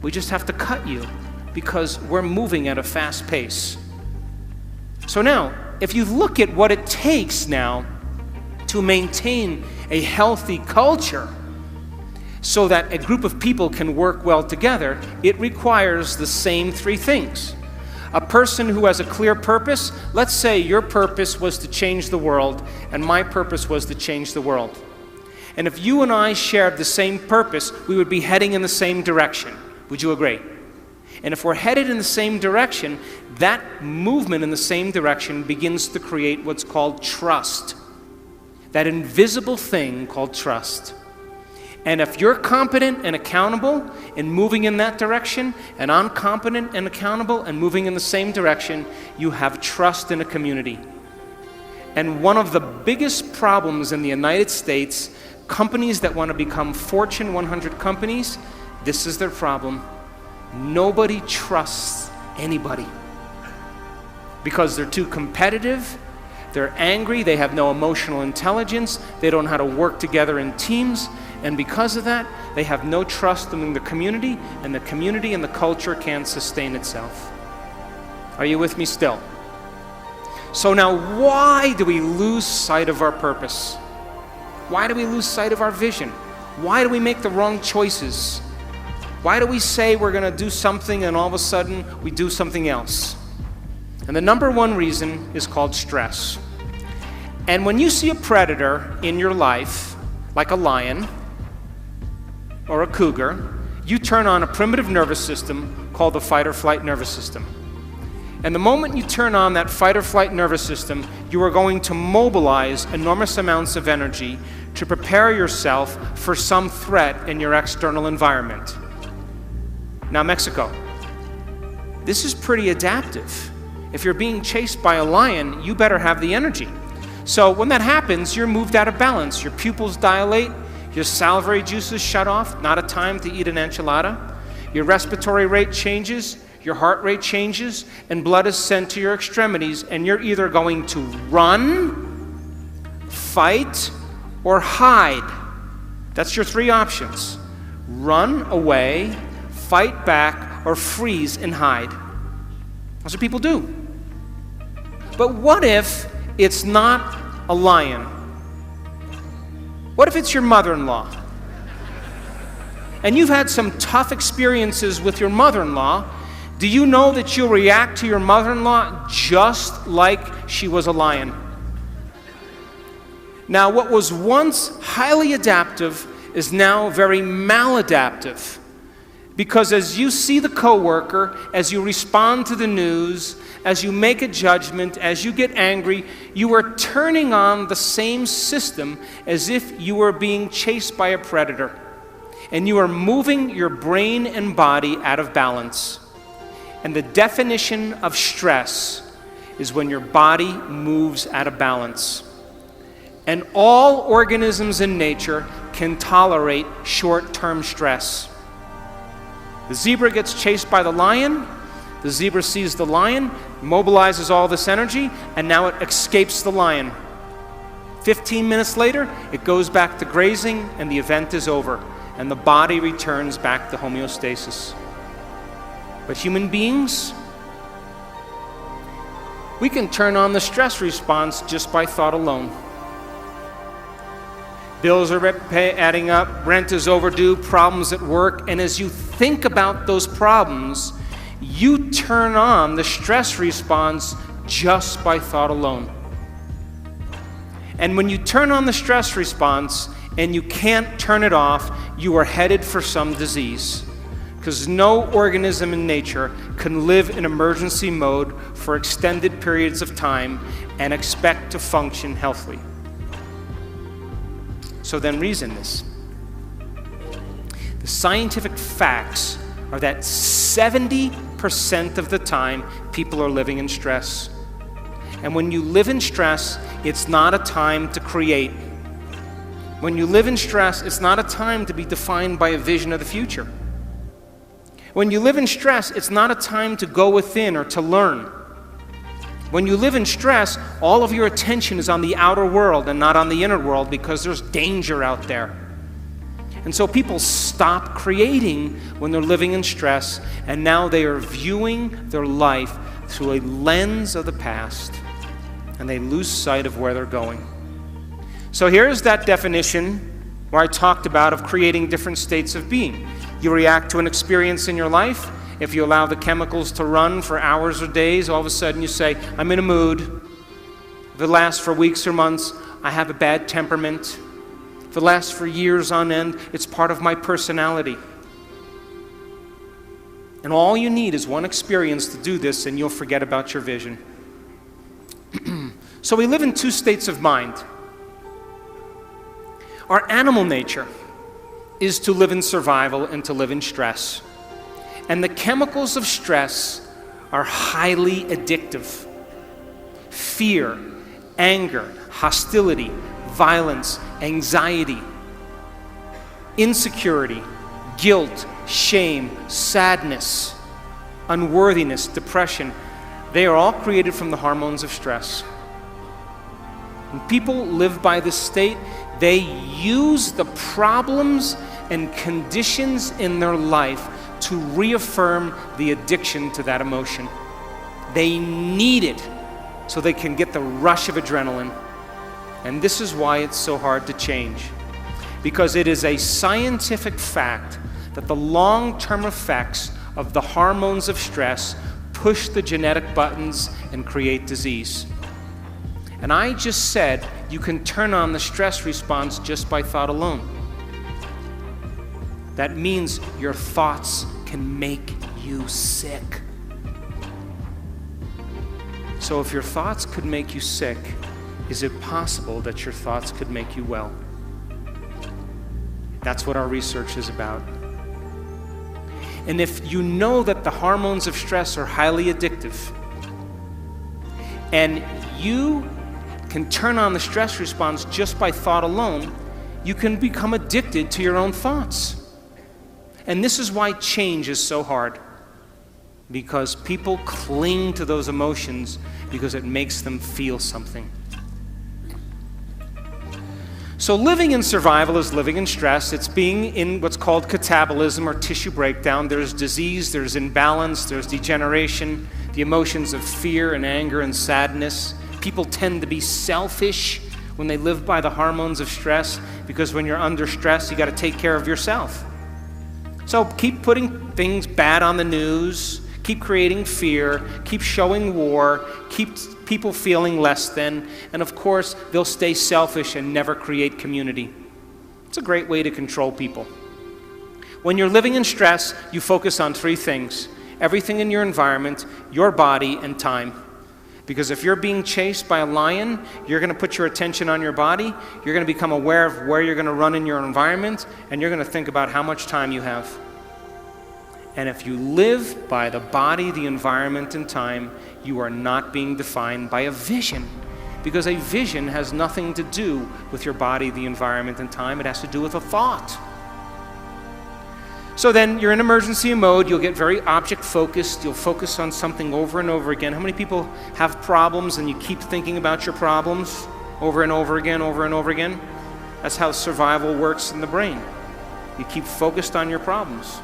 We just have to cut you because we're moving at a fast pace. So now, if you look at what it takes now to maintain a healthy culture so that a group of people can work well together, it requires the same 3 things. A person who has a clear purpose, let's say your purpose was to change the world and my purpose was to change the world. And if you and I shared the same purpose, we would be heading in the same direction. Would you agree? And if we're headed in the same direction, that movement in the same direction begins to create what's called trust. That invisible thing called trust. And if you're competent and accountable in moving in that direction, and I'm competent and accountable and moving in the same direction, you have trust in a community. And one of the biggest problems in the United States, companies that want to become Fortune 100 companies, this is their problem. Nobody trusts anybody because they're too competitive, they're angry, they have no emotional intelligence, they don't know how to work together in teams, and because of that, they have no trust in the community and the culture can't sustain itself. Are you with me still? So now, why do we lose sight of our purpose? Why do we lose sight of our vision? Why do we make the wrong choices? Why do we say we're going to do something and all of a sudden we do something else? And the number one reason is called stress. And when you see a predator in your life, like a lion or a cougar, you turn on a primitive nervous system called the fight or flight nervous system. And the moment you turn on that fight or flight nervous system, you are going to mobilize enormous amounts of energy to prepare yourself for some threat in your external environment. Now, Mexico, this is pretty adaptive. If you're being chased by a lion, you better have the energy. So when that happens, you're moved out of balance. Your pupils dilate, your salivary juices shut off, not a time to eat an enchilada. Your respiratory rate changes, your heart rate changes, and blood is sent to your extremities, and you're either going to run, fight, or hide. That's your three options. Run away, fight back, or freeze and hide. That's what people do. But what if it's not a lion? What if it's your mother-in-law? And you've had some tough experiences with your mother-in-law. Do you know that you'll react to your mother-in-law just like she was a lion? Now, what was once highly adaptive is now very maladaptive. Because as you see the coworker, as you respond to the news, as you make a judgment, as you get angry, you are turning on the same system as if you were being chased by a predator. And you are moving your brain and body out of balance. And the definition of stress is when your body moves out of balance. And all organisms in nature can tolerate short-term stress. The zebra gets chased by the lion. The zebra sees the lion, mobilizes all this energy, and now it escapes the lion. 15 minutes later, it goes back to grazing, and the event is over, and the body returns back to homeostasis. But human beings, we can turn on the stress response just by thought alone. Bills are adding up, rent is overdue, problems at work, and as you think about those problems, you turn on the stress response just by thought alone. And when you turn on the stress response and you can't turn it off, you are headed for some disease. Because no organism in nature can live in emergency mode for extended periods of time and expect to function healthily. So then reason this. The scientific facts are that 70% of the time people are living in stress. And when you live in stress, it's not a time to create. When you live in stress, it's not a time to be defined by a vision of the future. When you live in stress, it's not a time to go within or to learn. When you live in stress, all of your attention is on the outer world and not on the inner world because there's danger out there. And so people stop creating when they're living in stress, and now they are viewing their life through a lens of the past, and they lose sight of where they're going. So here's that definition where I talked about of creating different states of being. You react to an experience in your life. If you allow the chemicals to run for hours or days, all of a sudden you say, I'm in a mood. If it lasts for weeks or months, I have a bad temperament. If it lasts for years on end, it's part of my personality. And all you need is one experience to do this, and you'll forget about your vision. So we live in two states of mind. Our animal nature is to live in survival and to live in stress. And the chemicals of stress are highly addictive. Fear, anger, hostility, violence, anxiety, insecurity, guilt, shame, sadness, unworthiness, depression, they are all created from the hormones of stress. When people live by this state, they use the problems and conditions in their life to reaffirm the addiction to that emotion. They need it so they can get the rush of adrenaline. And this is why it's so hard to change. Because it is a scientific fact that the long-term effects of the hormones of stress push the genetic buttons and create disease. And I just said you can turn on the stress response just by thought alone. That means your thoughts can make you sick. So if your thoughts could make you sick, is it possible that your thoughts could make you well? That's what our research is about. And if you know that the hormones of stress are highly addictive, and you can turn on the stress response just by thought alone, you can become addicted to your own thoughts. And this is why change is so hard. Because people cling to those emotions because it makes them feel something. So living in survival is living in stress. It's being in what's called catabolism or tissue breakdown. There's disease, there's imbalance, there's degeneration, the emotions of fear and anger and sadness. People tend to be selfish when they live by the hormones of stress, because when you're under stress, you got to take care of yourself. So keep putting things bad on the news, keep creating fear, keep showing war, keep people feeling less than, and of course, they'll stay selfish and never create community. It's a great way to control people. When you're living in stress, you focus on three things: everything in your environment, your body, and time. Because if you're being chased by a lion, you're going to put your attention on your body, you're going to become aware of where you're going to run in your environment, and you're going to think about how much time you have. And if you live by the body, the environment, and time, you are not being defined by a vision. Because a vision has nothing to do with your body, the environment, and time. It has to do with a thought. So then you're in emergency mode, you'll get very object focused, you'll focus on something over and over again. How many people have problems and you keep thinking about your problems over and over again, over and over again? That's how survival works in the brain. You keep focused on your problems.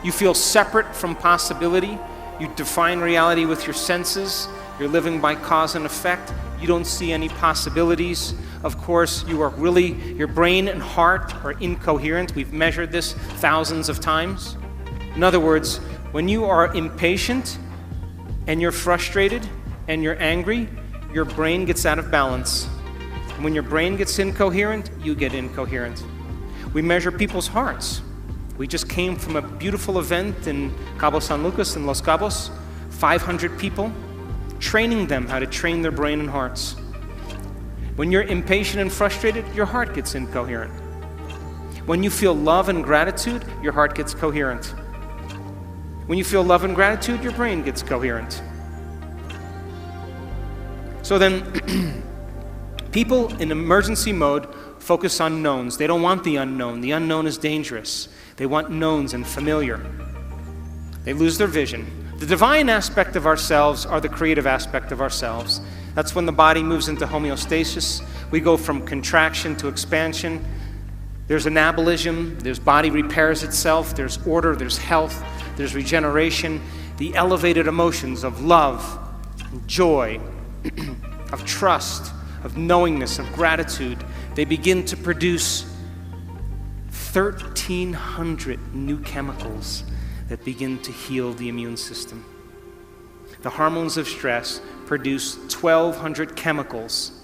You feel separate from possibility. You define reality with your senses. You're living by cause and effect. You don't see any possibilities. Of course, your brain and heart are incoherent. We've measured this thousands of times. In other words, when you are impatient and you're frustrated and you're angry, your brain gets out of balance. And when your brain gets incoherent, you get incoherent. We measure people's hearts. We just came from a beautiful event in Cabo San Lucas in Los Cabos, 500 people, training them how to train their brain and hearts. When you're impatient and frustrated, your heart gets incoherent. When you feel love and gratitude, your heart gets coherent. When you feel love and gratitude, your brain gets coherent. So then, people in emergency mode focus on knowns. They don't want the unknown. The unknown is dangerous. They want knowns and familiar. They lose their vision. The divine aspect of ourselves are the creative aspect of ourselves. That's when the body moves into homeostasis. We go from contraction to expansion. There's anabolism, there's body repairs itself, there's order, there's health, there's regeneration. The elevated emotions of love, joy, of trust, of knowingness, of gratitude, they begin to produce 1,300 new chemicals that begin to heal the immune system. The hormones of stress produce 1,200 chemicals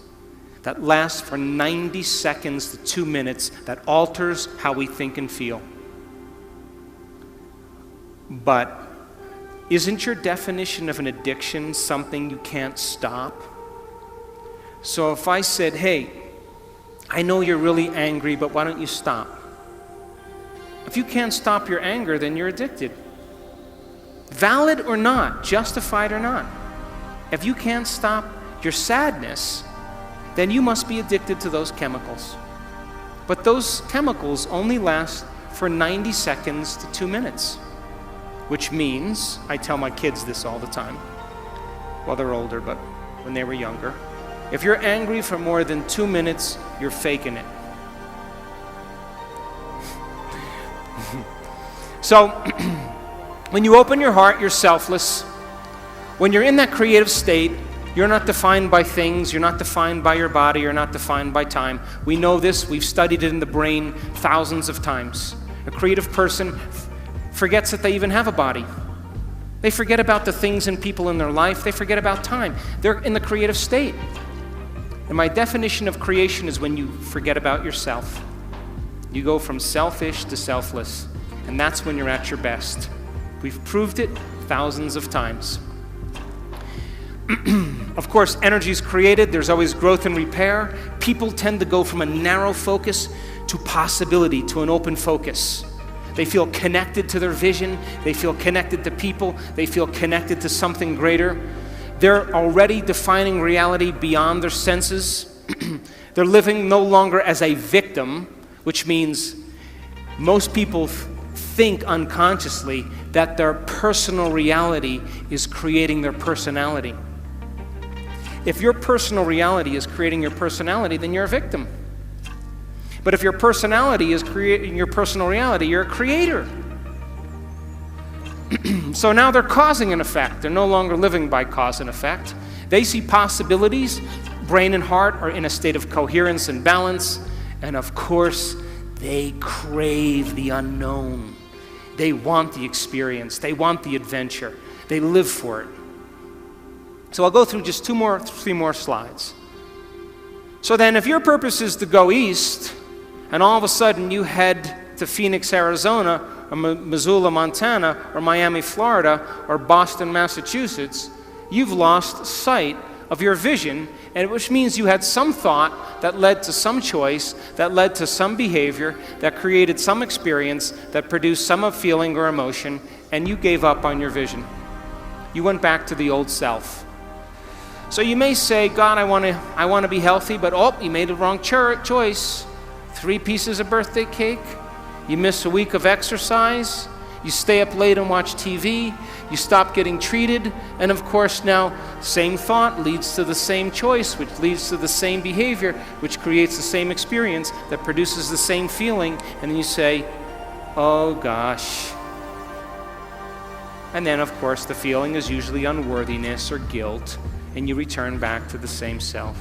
that last for 90 seconds to 2 minutes that alters how we think and feel. But isn't your definition of an addiction something you can't stop? So if I said, hey, I know you're really angry, but why don't you stop? If you can't stop your anger, then you're addicted. Valid or not, justified or not. If you can't stop your sadness, then you must be addicted to those chemicals. But those chemicals only last for 90 seconds to 2 minutes, which means, I tell my kids this all the time, well, they're older, but when they were younger, if you're angry for more than 2 minutes, you're faking it. So, when you open your heart, you're selfless. When you're in that creative state, you're not defined by things, you're not defined by your body, you're not defined by time. We know this, we've studied it in the brain thousands of times. A creative person forgets that they even have a body. They forget about the things and people in their life, they forget about time. They're in the creative state. And my definition of creation is when you forget about yourself. You go from selfish to selfless, and that's when you're at your best. We've proved it thousands of times. Of course, energy is created. There's always growth and repair. People tend to go from a narrow focus to possibility, to an open focus. They feel connected to their vision. They feel connected to people. They feel connected to something greater. They're already defining reality beyond their senses. They're living no longer as a victim, which means most people think unconsciously that their personal reality is creating their personality. If your personal reality is creating your personality, then you're a victim. But if your personality is creating your personal reality, you're a creator. So now they're causing an effect. They're no longer living by cause and effect. They see possibilities. Brain and heart are in a state of coherence and balance. And of course, they crave the unknown. They want the experience. They want the adventure. They live for it. So I'll go through just three more slides. So then if your purpose is to go east, and all of a sudden you head to Phoenix, Arizona, or Missoula, Montana, or Miami, Florida, or Boston, Massachusetts, you've lost sight of your vision, and which means you had some thought that led to some choice, that led to some behavior, that created some experience, that produced some feeling or emotion, and you gave up on your vision. You went back to the old self. So you may say, God, I want to be healthy, but you made the wrong choice. 3 pieces of birthday cake, you miss a week of exercise, you stay up late and watch TV, you stop getting treated, and of course now, same thought leads to the same choice, which leads to the same behavior, which creates the same experience, that produces the same feeling, and then you say, oh gosh. And then of course the feeling is usually unworthiness or guilt, and you return back to the same self.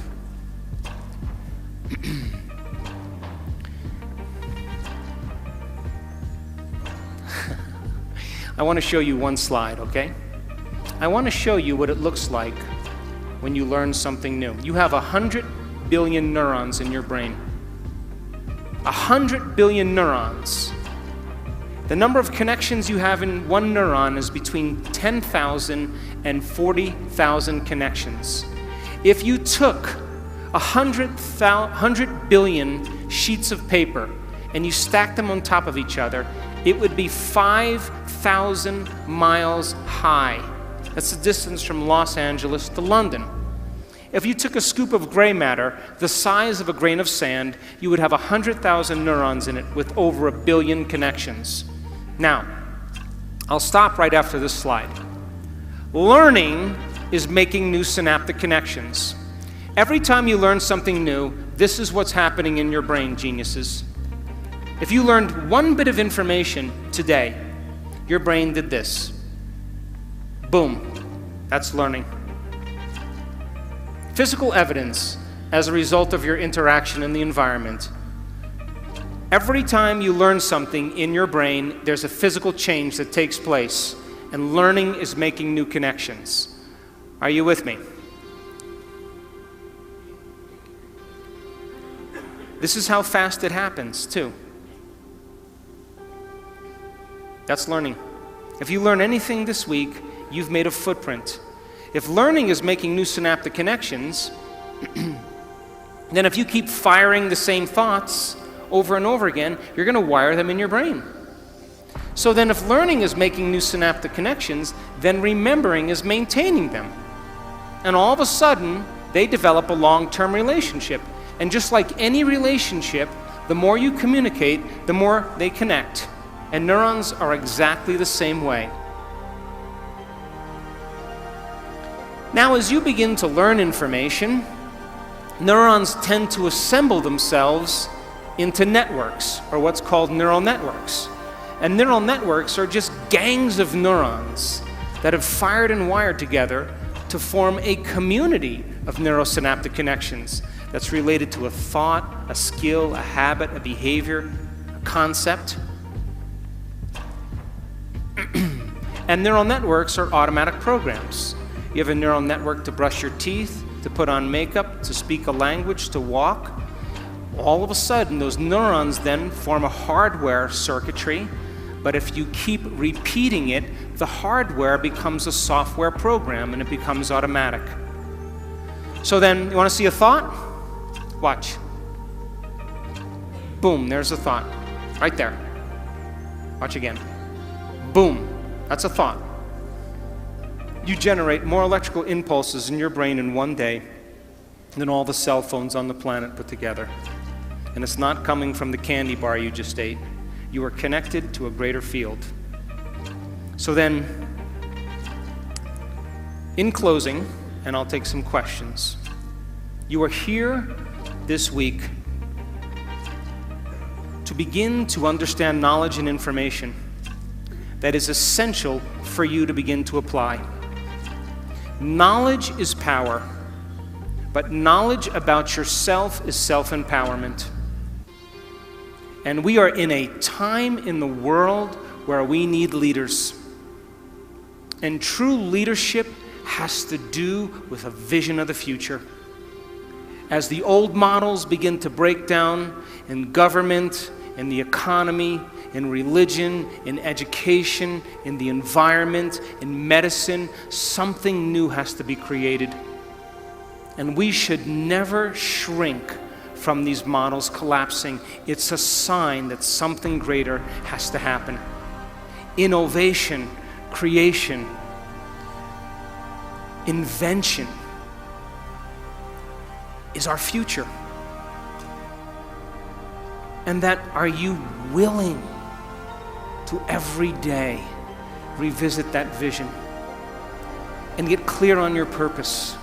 I want to show you one slide, okay? I want to show you what it looks like when you learn something new. You have 100 billion neurons in your brain. 100 billion neurons. The number of connections you have in one neuron is between 10,000 and 40,000 connections. If you took 100 billion sheets of paper and you stacked them on top of each other, it would be 5,000 miles high. That's the distance from Los Angeles to London. If you took a scoop of gray matter, the size of a grain of sand, you would have 100,000 neurons in it with over 1 billion connections. Now, I'll stop right after this slide. Learning is making new synaptic connections. Every time you learn something new, this is what's happening in your brain, geniuses. If you learned one bit of information today, your brain did this. Boom. That's learning. Physical evidence as a result of your interaction in the environment. Every time you learn something in your brain, there's a physical change that takes place, and learning is making new connections. Are you with me? This is how fast it happens, too. That's learning. If you learn anything this week, you've made a footprint. If learning is making new synaptic connections, then if you keep firing the same thoughts over and over again, you're going to wire them in your brain. So then if learning is making new synaptic connections, then remembering is maintaining them. And all of a sudden, they develop a long-term relationship. And just like any relationship, the more you communicate, the more they connect. And neurons are exactly the same way. Now, as you begin to learn information, neurons tend to assemble themselves into networks, or what's called neural networks. And neural networks are just gangs of neurons that have fired and wired together to form a community of neurosynaptic connections that's related to a thought, a skill, a habit, a behavior, a concept. And neural networks are automatic programs. You have a neural network to brush your teeth, to put on makeup, to speak a language, to walk. All of a sudden, those neurons then form a hardware circuitry, but if you keep repeating it, the hardware becomes a software program and it becomes automatic. So then, you want to see a thought? Watch. Boom, there's a thought. Right there. Watch again. Boom, that's a thought. You generate more electrical impulses in your brain in one day than all the cell phones on the planet put together. And it's not coming from the candy bar you just ate. You are connected to a greater field. So then, in closing, and I'll take some questions, you are here this week to begin to understand knowledge and information that is essential for you to begin to apply. Knowledge is power, but knowledge about yourself is self-empowerment. And we are in a time in the world where we need leaders. And true leadership has to do with a vision of the future. As the old models begin to break down in government, in the economy, in religion, in education, in the environment, in medicine, something new has to be created. And we should never shrink from these models collapsing. It's a sign that something greater has to happen. Innovation, creation, invention is our future. And that, are you willing to every day revisit that vision and get clear on your purpose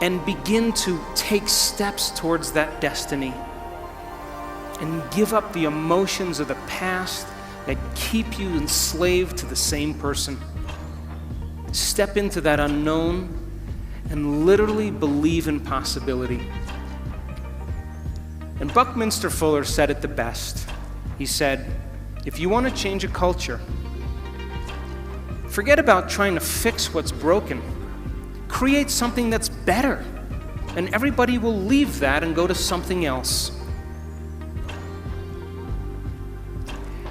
and begin to take steps towards that destiny and give up the emotions of the past that keep you enslaved to the same person? Step into that unknown and literally believe in possibility. And Buckminster Fuller said it the best. He said, if you want to change a culture, forget about trying to fix what's broken. Create something that's better, and everybody will leave that and go to something else.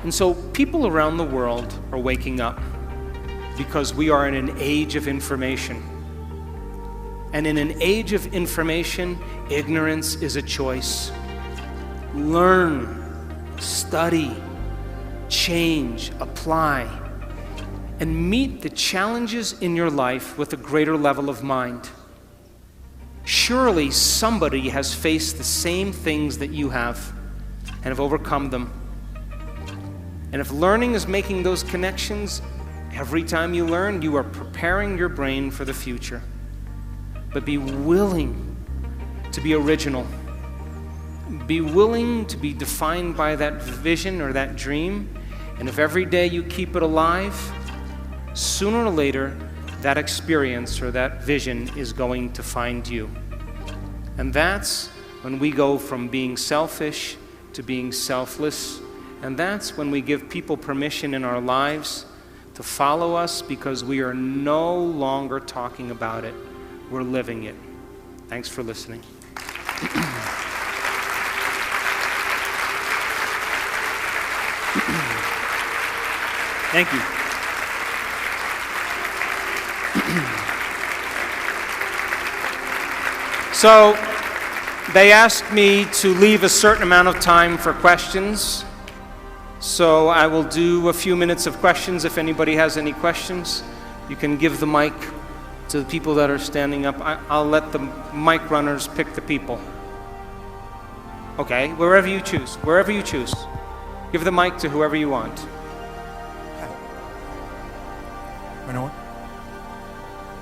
And so people around the world are waking up because we are in an age of information. And in an age of information, ignorance is a choice. Learn, study, change, apply, and meet the challenges in your life with a greater level of mind. Surely somebody has faced the same things that you have and have overcome them. And if learning is making those connections, every time you learn, you are preparing your brain for the future. But be willing to be original. Be willing to be defined by that vision or that dream. And if every day you keep it alive, sooner or later, that experience or that vision is going to find you. And that's when we go from being selfish to being selfless. And that's when we give people permission in our lives to follow us, because we are no longer talking about it. We're living it. Thanks for listening. Thank you. So, they asked me to leave a certain amount of time for questions. So I will do a few minutes of questions. If anybody has any questions, you can give the mic to the people that are standing up. I'll let the mic runners pick the people. Okay, wherever you choose. Wherever you choose. Give the mic to whoever you want.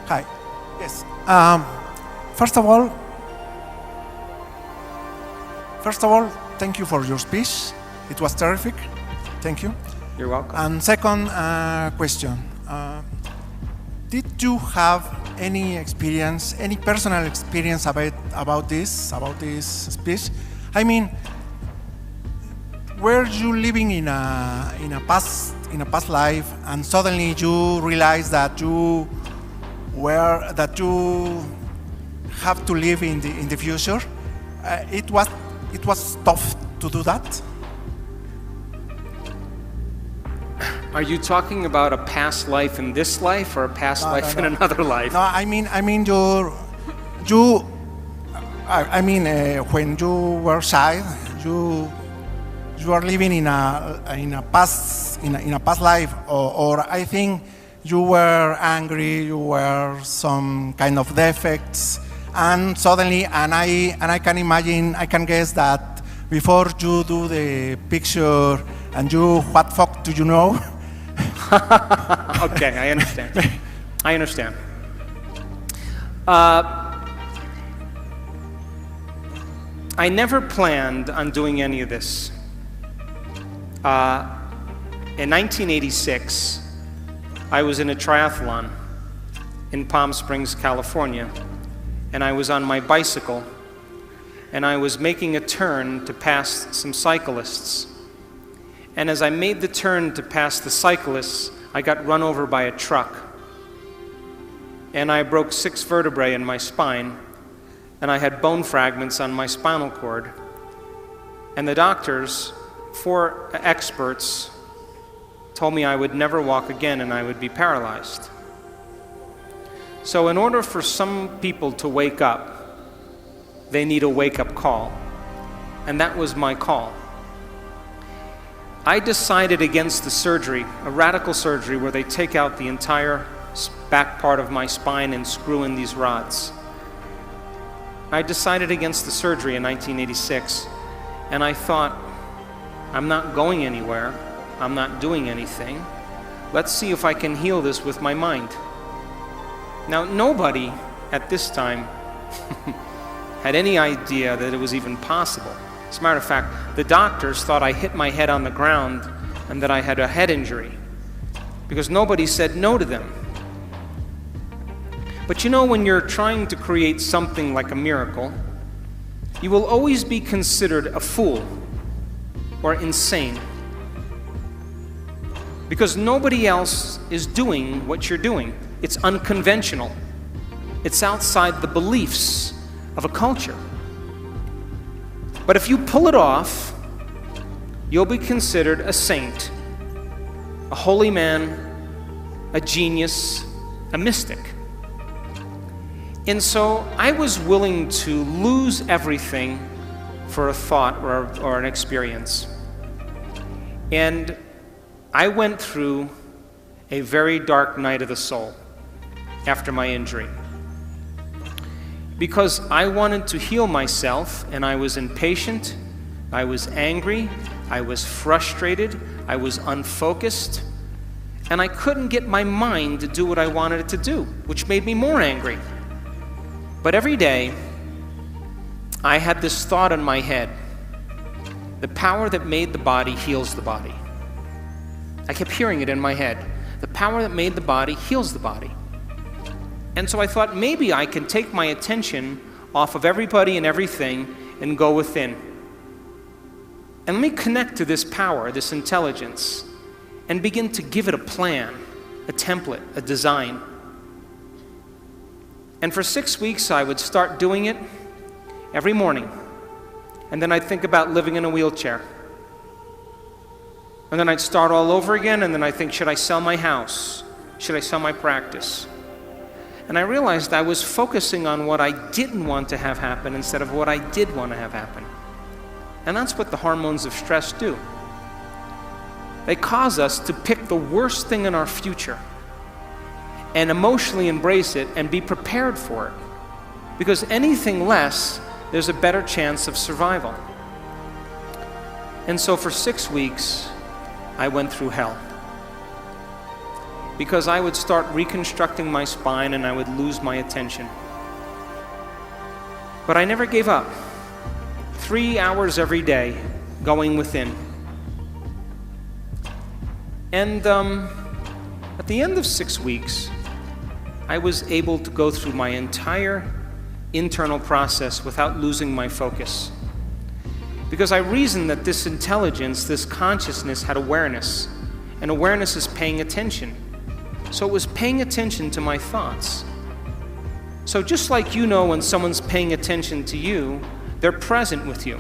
Hi. Yes. First of all, thank you for your speech. It was terrific. Thank you. You're welcome. And second question. Did you have any experience, any personal experience about this speech? I mean, were you living in a past life, and suddenly you realized that you have to live in the future? It was tough to do that. Are you talking about a past life in this life or a past life in another life? No, I mean when you were a child, you are living in a past life, or I think you were angry, you were some kind of defects, and suddenly, and I can imagine, I can guess that before you do the picture, and you, what fuck do you know? Okay, I understand. I understand. I never planned on doing any of this. In 1986, I was in a triathlon in Palm Springs, California, and I was on my bicycle, and I was making a turn to pass some cyclists. And as I made the turn to pass the cyclists, I got run over by a truck. And I broke 6 vertebrae in my spine, and I had bone fragments on my spinal cord. And the doctors, 4 experts, told me I would never walk again and I would be paralyzed. So in order for some people to wake up, they need a wake-up call. And that was my call. I decided against the surgery, a radical surgery where they take out the entire back part of my spine and screw in these rods. I decided against the surgery in 1986, and I thought, I'm not going anywhere, I'm not doing anything. Let's see if I can heal this with my mind. Now, nobody at this time had any idea that it was even possible. As a matter of fact, the doctors thought I hit my head on the ground and that I had a head injury, because nobody said no to them. But you know, when you're trying to create something like a miracle, you will always be considered a fool or insane, because nobody else is doing what you're doing. It's unconventional. It's outside the beliefs of a culture. But if you pull it off, you'll be considered a saint, a holy man, a genius, a mystic. And so I was willing to lose everything for a thought or an experience. And I went through a very dark night of the soul after my injury, because I wanted to heal myself, and I was impatient, I was angry, I was frustrated, I was unfocused, and I couldn't get my mind to do what I wanted it to do, which made me more angry. But every day, I had this thought in my head: the power that made the body heals the body. I kept hearing it in my head. The power that made the body heals the body. And so I thought, maybe I can take my attention off of everybody and everything and go within. And let me connect to this power, this intelligence, and begin to give it a plan, a template, a design. And for 6 weeks, I would start doing it every morning. And then I'd think about living in a wheelchair. And then I'd start all over again, and then I think, should I sell my house? Should I sell my practice? And I realized I was focusing on what I didn't want to have happen instead of what I did want to have happen. And that's what the hormones of stress do. They cause us to pick the worst thing in our future and emotionally embrace it and be prepared for it. Because anything less, there's a better chance of survival. And so for 6 weeks, I went through hell. Because I would start reconstructing my spine and I would lose my attention. But I never gave up. 3 hours every day, going within. And at the end of 6 weeks, I was able to go through my entire internal process without losing my focus. Because I reasoned that this intelligence, this consciousness had awareness, and awareness is paying attention. So it was paying attention to my thoughts. So just like you know when someone's paying attention to you, they're present with you.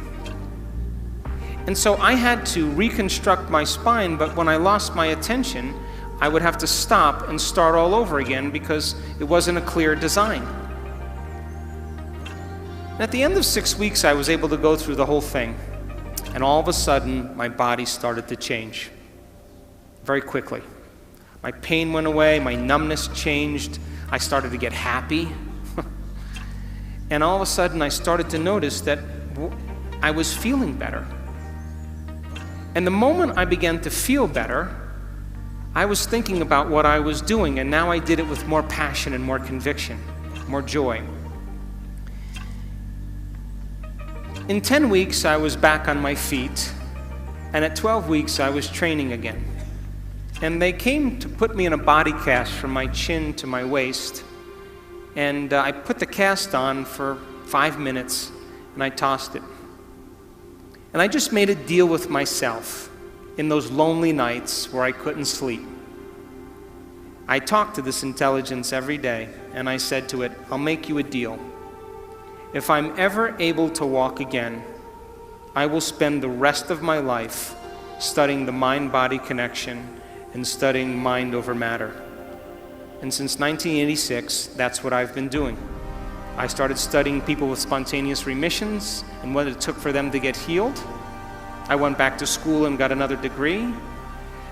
And so I had to reconstruct my spine, but when I lost my attention, I would have to stop and start all over again because it wasn't a clear design. And at the end of 6 weeks, I was able to go through the whole thing. And all of a sudden, my body started to change very quickly. My pain went away, my numbness changed, I started to get happy. And all of a sudden, I started to notice that I was feeling better. And the moment I began to feel better, I was thinking about what I was doing, and now I did it with more passion and more conviction, more joy. In 10 weeks, I was back on my feet, and at 12 weeks, I was training again. And they came to put me in a body cast from my chin to my waist, and I put the cast on for 5 minutes, and I tossed it. And I just made a deal with myself in those lonely nights where I couldn't sleep. I talked to this intelligence every day, and I said to it, I'll make you a deal. If I'm ever able to walk again, I will spend the rest of my life studying the mind-body connection and studying mind over matter. And since 1986, that's what I've been doing. I started studying people with spontaneous remissions and what it took for them to get healed. I went back to school and got another degree.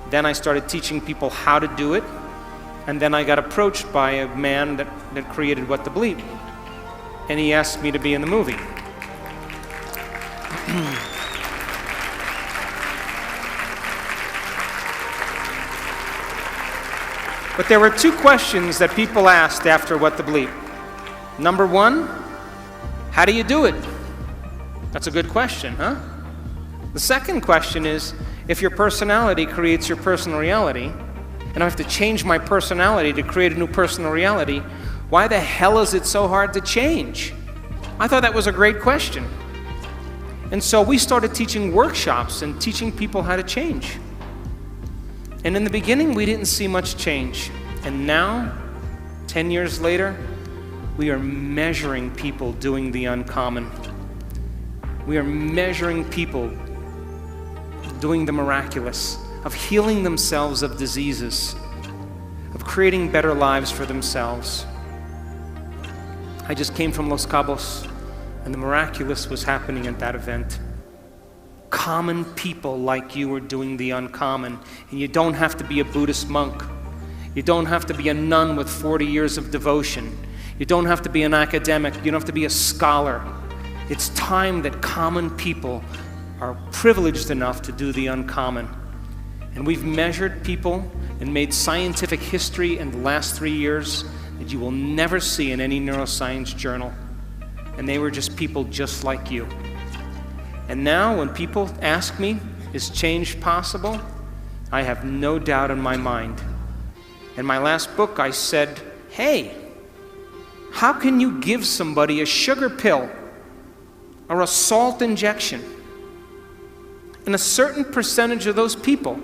Then I started teaching people how to do it. And then I got approached by a man that created What the Bleep. And he asked me to be in the movie. But there were 2 questions that people asked after What the Bleep. Number 1, how do you do it? That's a good question, huh? The second question is, if your personality creates your personal reality, and I have to change my personality to create a new personal reality, why the hell is it so hard to change? I thought that was a great question. And so we started teaching workshops and teaching people how to change. And in the beginning, we didn't see much change. And now, 10 years later, we are measuring people doing the uncommon. We are measuring people doing the miraculous, of healing themselves of diseases, of creating better lives for themselves. I just came from Los Cabos, and the miraculous was happening at that event. Common people like you are doing the uncommon, and you don't have to be a Buddhist monk. You don't have to be a nun with 40 years of devotion. You don't have to be an academic. You don't have to be a scholar. It's time that common people are privileged enough to do the uncommon. And we've measured people and made scientific history in the last 3 years that you will never see in any neuroscience journal. And they were just people just like you. And now when people ask me, is change possible? I have no doubt in my mind. In my last book, I said, hey, how can you give somebody a sugar pill or a salt injection? And a certain percentage of those people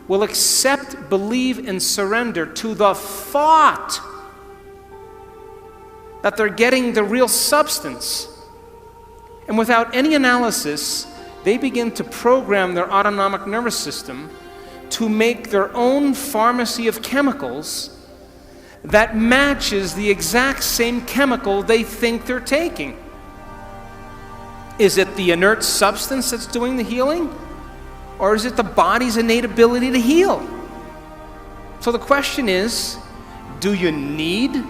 will accept, believe, and surrender to the thought that they're getting the real substance. And without any analysis, they begin to program their autonomic nervous system to make their own pharmacy of chemicals that matches the exact same chemical they think they're taking. Is it the inert substance that's doing the healing? Or is it the body's innate ability to heal? So the question is, do you need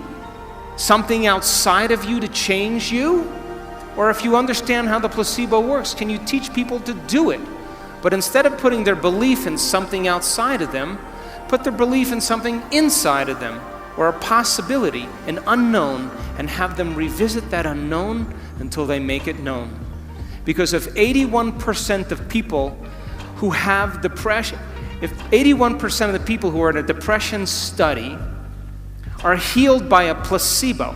something outside of you to change you? Or if you understand how the placebo works, can you teach people to do it? But instead of putting their belief in something outside of them, put their belief in something inside of them, or a possibility, an unknown, and have them revisit that unknown until they make it known. Because if 81% of people who have depression, if 81% of the people who are in a depression study are healed by a placebo,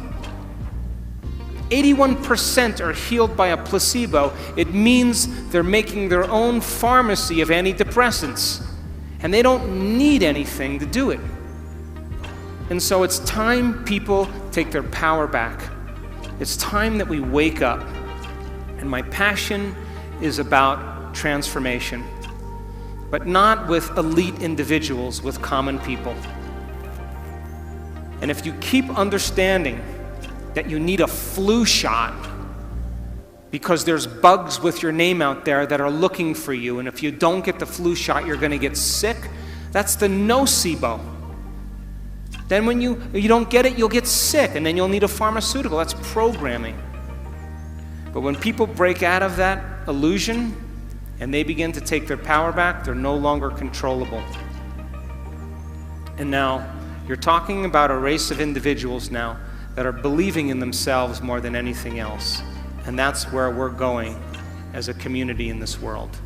81% are healed by a placebo, it means they're making their own pharmacy of antidepressants, and they don't need anything to do it. And so it's time people take their power back. It's time that we wake up. And my passion is about transformation, but not with elite individuals, with common people. And if you keep understanding that you need a flu shot because there's bugs with your name out there that are looking for you, and if you don't get the flu shot, you're going to get sick, that's the nocebo. Then when you don't get it, you'll get sick, and then you'll need a pharmaceutical. That's programming. But when people break out of that illusion and they begin to take their power back, they're no longer controllable. And now, you're talking about a race of individuals now that are believing in themselves more than anything else. And that's where we're going as a community in this world.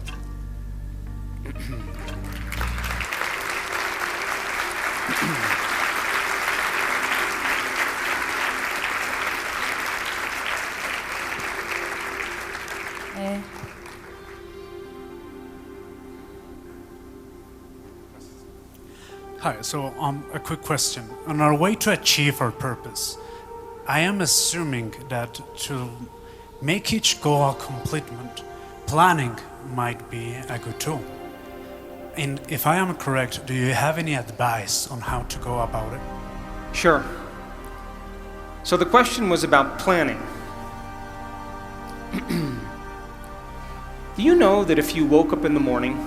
Hi, so a quick question. On our way to achieve our purpose, I am assuming that to make each goal a completement, planning might be a good tool. And if I am correct, do you have any advice on how to go about it? Sure. So the question was about planning. Do you know that if you woke up in the morning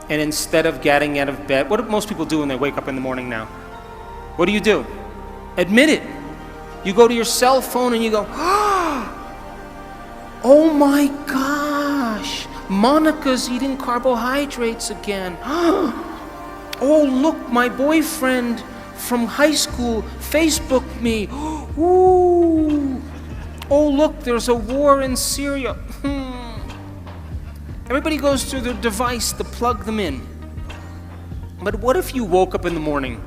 and instead of getting out of bed, what do most people do when they wake up in the morning now? What do? Admit it. You go to your cell phone and you go, oh my gosh, Monica's eating carbohydrates again. Oh, look, my boyfriend from high school Facebooked me. Ooh. Oh, look, there's a war in Syria. Everybody goes through their device to plug them in. But what if you woke up in the morning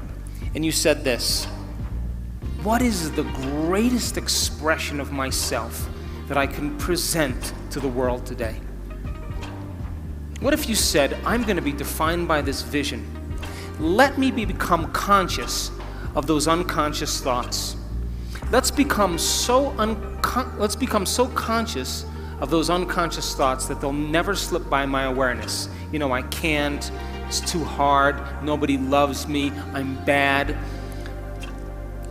and you said this? What is the greatest expression of myself that I can present to the world today? What if you said, I'm going to be defined by this vision. Let me become conscious of those unconscious thoughts. Let's become so conscious of those unconscious thoughts that they'll never slip by my awareness. You know, I can't, it's too hard, nobody loves me, I'm bad.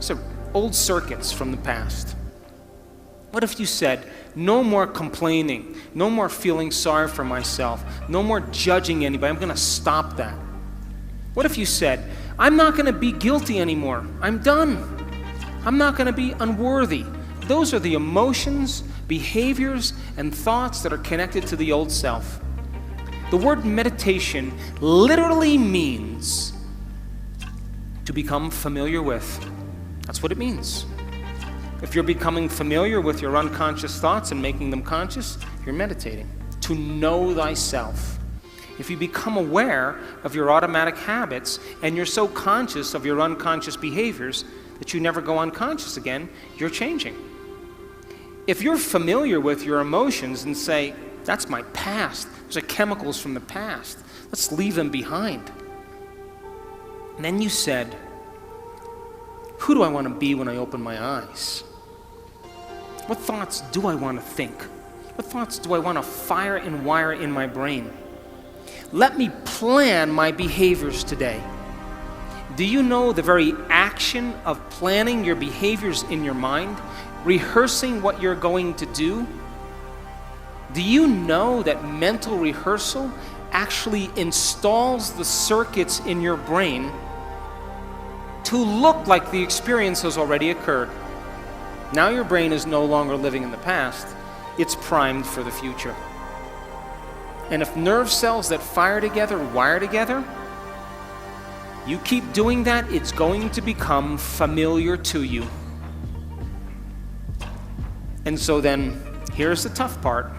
So old circuits from the past. What if you said, no more complaining, no more feeling sorry for myself, no more judging anybody, I'm gonna stop that. What if you said, I'm not gonna be guilty anymore, I'm done. I'm not gonna be unworthy. Those are the emotions, behaviors, and thoughts that are connected to the old self. The word meditation literally means to become familiar with. That's what it means. If you're becoming familiar with your unconscious thoughts and making them conscious, you're meditating. To know thyself. If you become aware of your automatic habits and you're so conscious of your unconscious behaviors that you never go unconscious again, you're changing. If you're familiar with your emotions and say, that's my past, those are chemicals from the past, let's leave them behind. And then you said, who do I want to be when I open my eyes? What thoughts do I want to think? What thoughts do I want to fire and wire in my brain? Let me plan my behaviors today. Do you know the very action of planning your behaviors in your mind, rehearsing what you're going to do? Do you know that mental rehearsal actually installs the circuits in your brain to look like the experience has already occurred? Now your brain is no longer living in the past, it's primed for the future. And if nerve cells that fire together wire together, you keep doing that, it's going to become familiar to you. And so then, here's the tough part.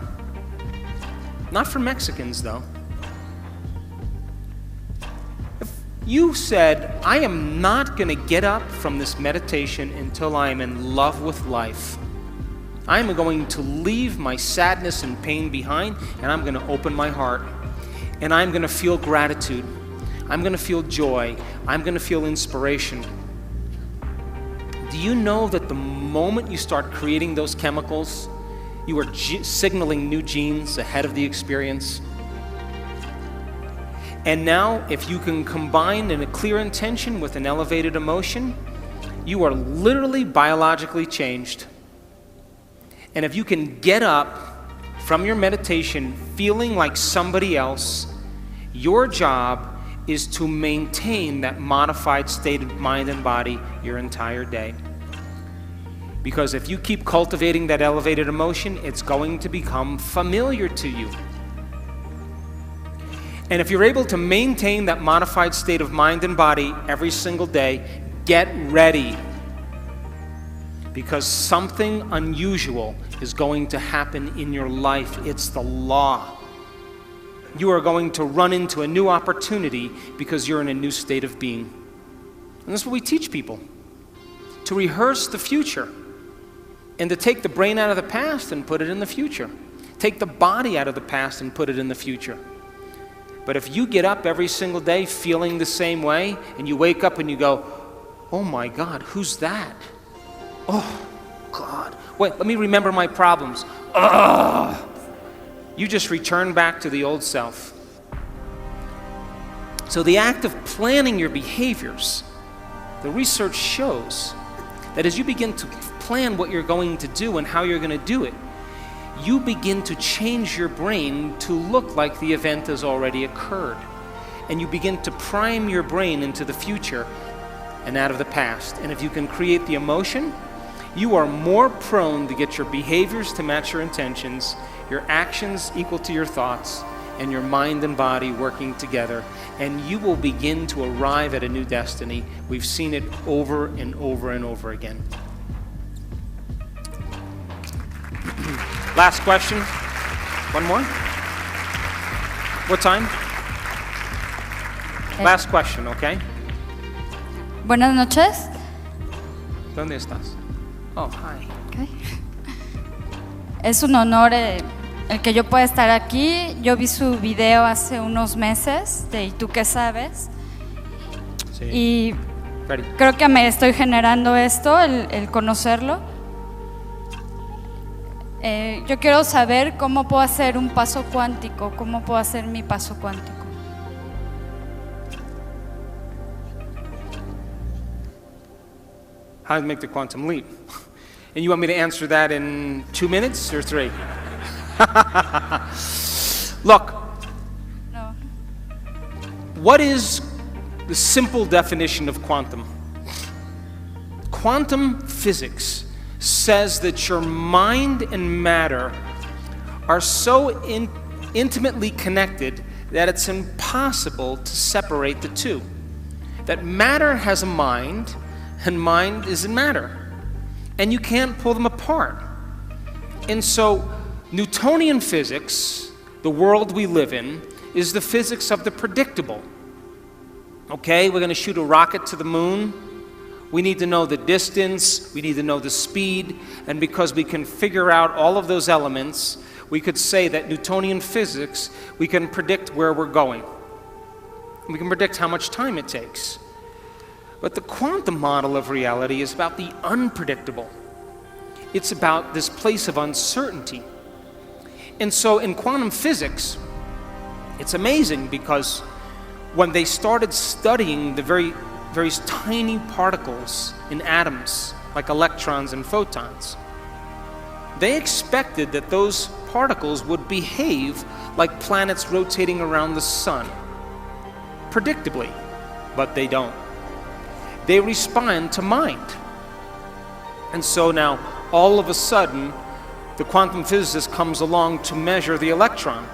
Not for Mexicans, though. If you said, I am not going to get up from this meditation until I am in love with life. I am going to leave my sadness and pain behind, and I'm going to open my heart. And I'm going to feel gratitude. I'm going to feel joy. I'm going to feel inspiration. Do you know that the moment you start creating those chemicals, you are signaling new genes ahead of the experience? And now, if you can combine a clear intention with an elevated emotion, you are literally biologically changed. And if you can get up from your meditation feeling like somebody else, your job is to maintain that modified state of mind and body your entire day. Because if you keep cultivating that elevated emotion, it's going to become familiar to you. And if you're able to maintain that modified state of mind and body every single day, get ready. Because something unusual is going to happen in your life. It's the law. You are going to run into a new opportunity because you're in a new state of being. And that's what we teach people. To rehearse the future. And to take the brain out of the past and put it in the future. Take the body out of the past and put it in the future. But if you get up every single day feeling the same way, and you wake up and you go, oh my God, who's that? Oh, God. Wait, let me remember my problems. Ugh. You just return back to the old self. So the act of planning your behaviors, the research shows that as you begin to plan what you're going to do and how you're going to do it, you begin to change your brain to look like the event has already occurred. And you begin to prime your brain into the future and out of the past. And if you can create the emotion, you are more prone to get your behaviors to match your intentions, your actions equal to your thoughts, and your mind and body working together, and you will begin to arrive at a new destiny. We've seen it over and over and over again. Last question. One more? What time? Last question, okay? Buenas noches. ¿Dónde estás? Oh, hi. Okay. Es un honor el que yo pueda estar aquí. Yo vi su video hace unos meses de ¿Y tú qué sabes? Sí. Y Ready. creo que me estoy generando esto, el conocerlo. Yo quiero saber cómo puedo hacer un paso cuántico, cómo puedo hacer mi paso cuántico. How to make the quantum leap. And you want me to answer that in 2 minutes or 3? Look, No. what is the simple definition of quantum? Quantum physics says that your mind and matter are so intimately connected that it's impossible to separate the two. That matter has a mind, and mind is in matter. And you can't pull them apart. And so, Newtonian physics, the world we live in, is the physics of the predictable. Okay, we're going to shoot a rocket to the moon. We need to know the distance, we need to know the speed, and because we can figure out all of those elements, we could say that Newtonian physics, we can predict where we're going. We can predict how much time it takes. But the quantum model of reality is about the unpredictable. It's about this place of uncertainty. And so in quantum physics, it's amazing because when they started studying the very tiny particles in atoms, like electrons and photons, they expected that those particles would behave like planets rotating around the sun, predictably, but they don't. They respond to mind. And so now, all of a sudden, the quantum physicist comes along to measure the electron.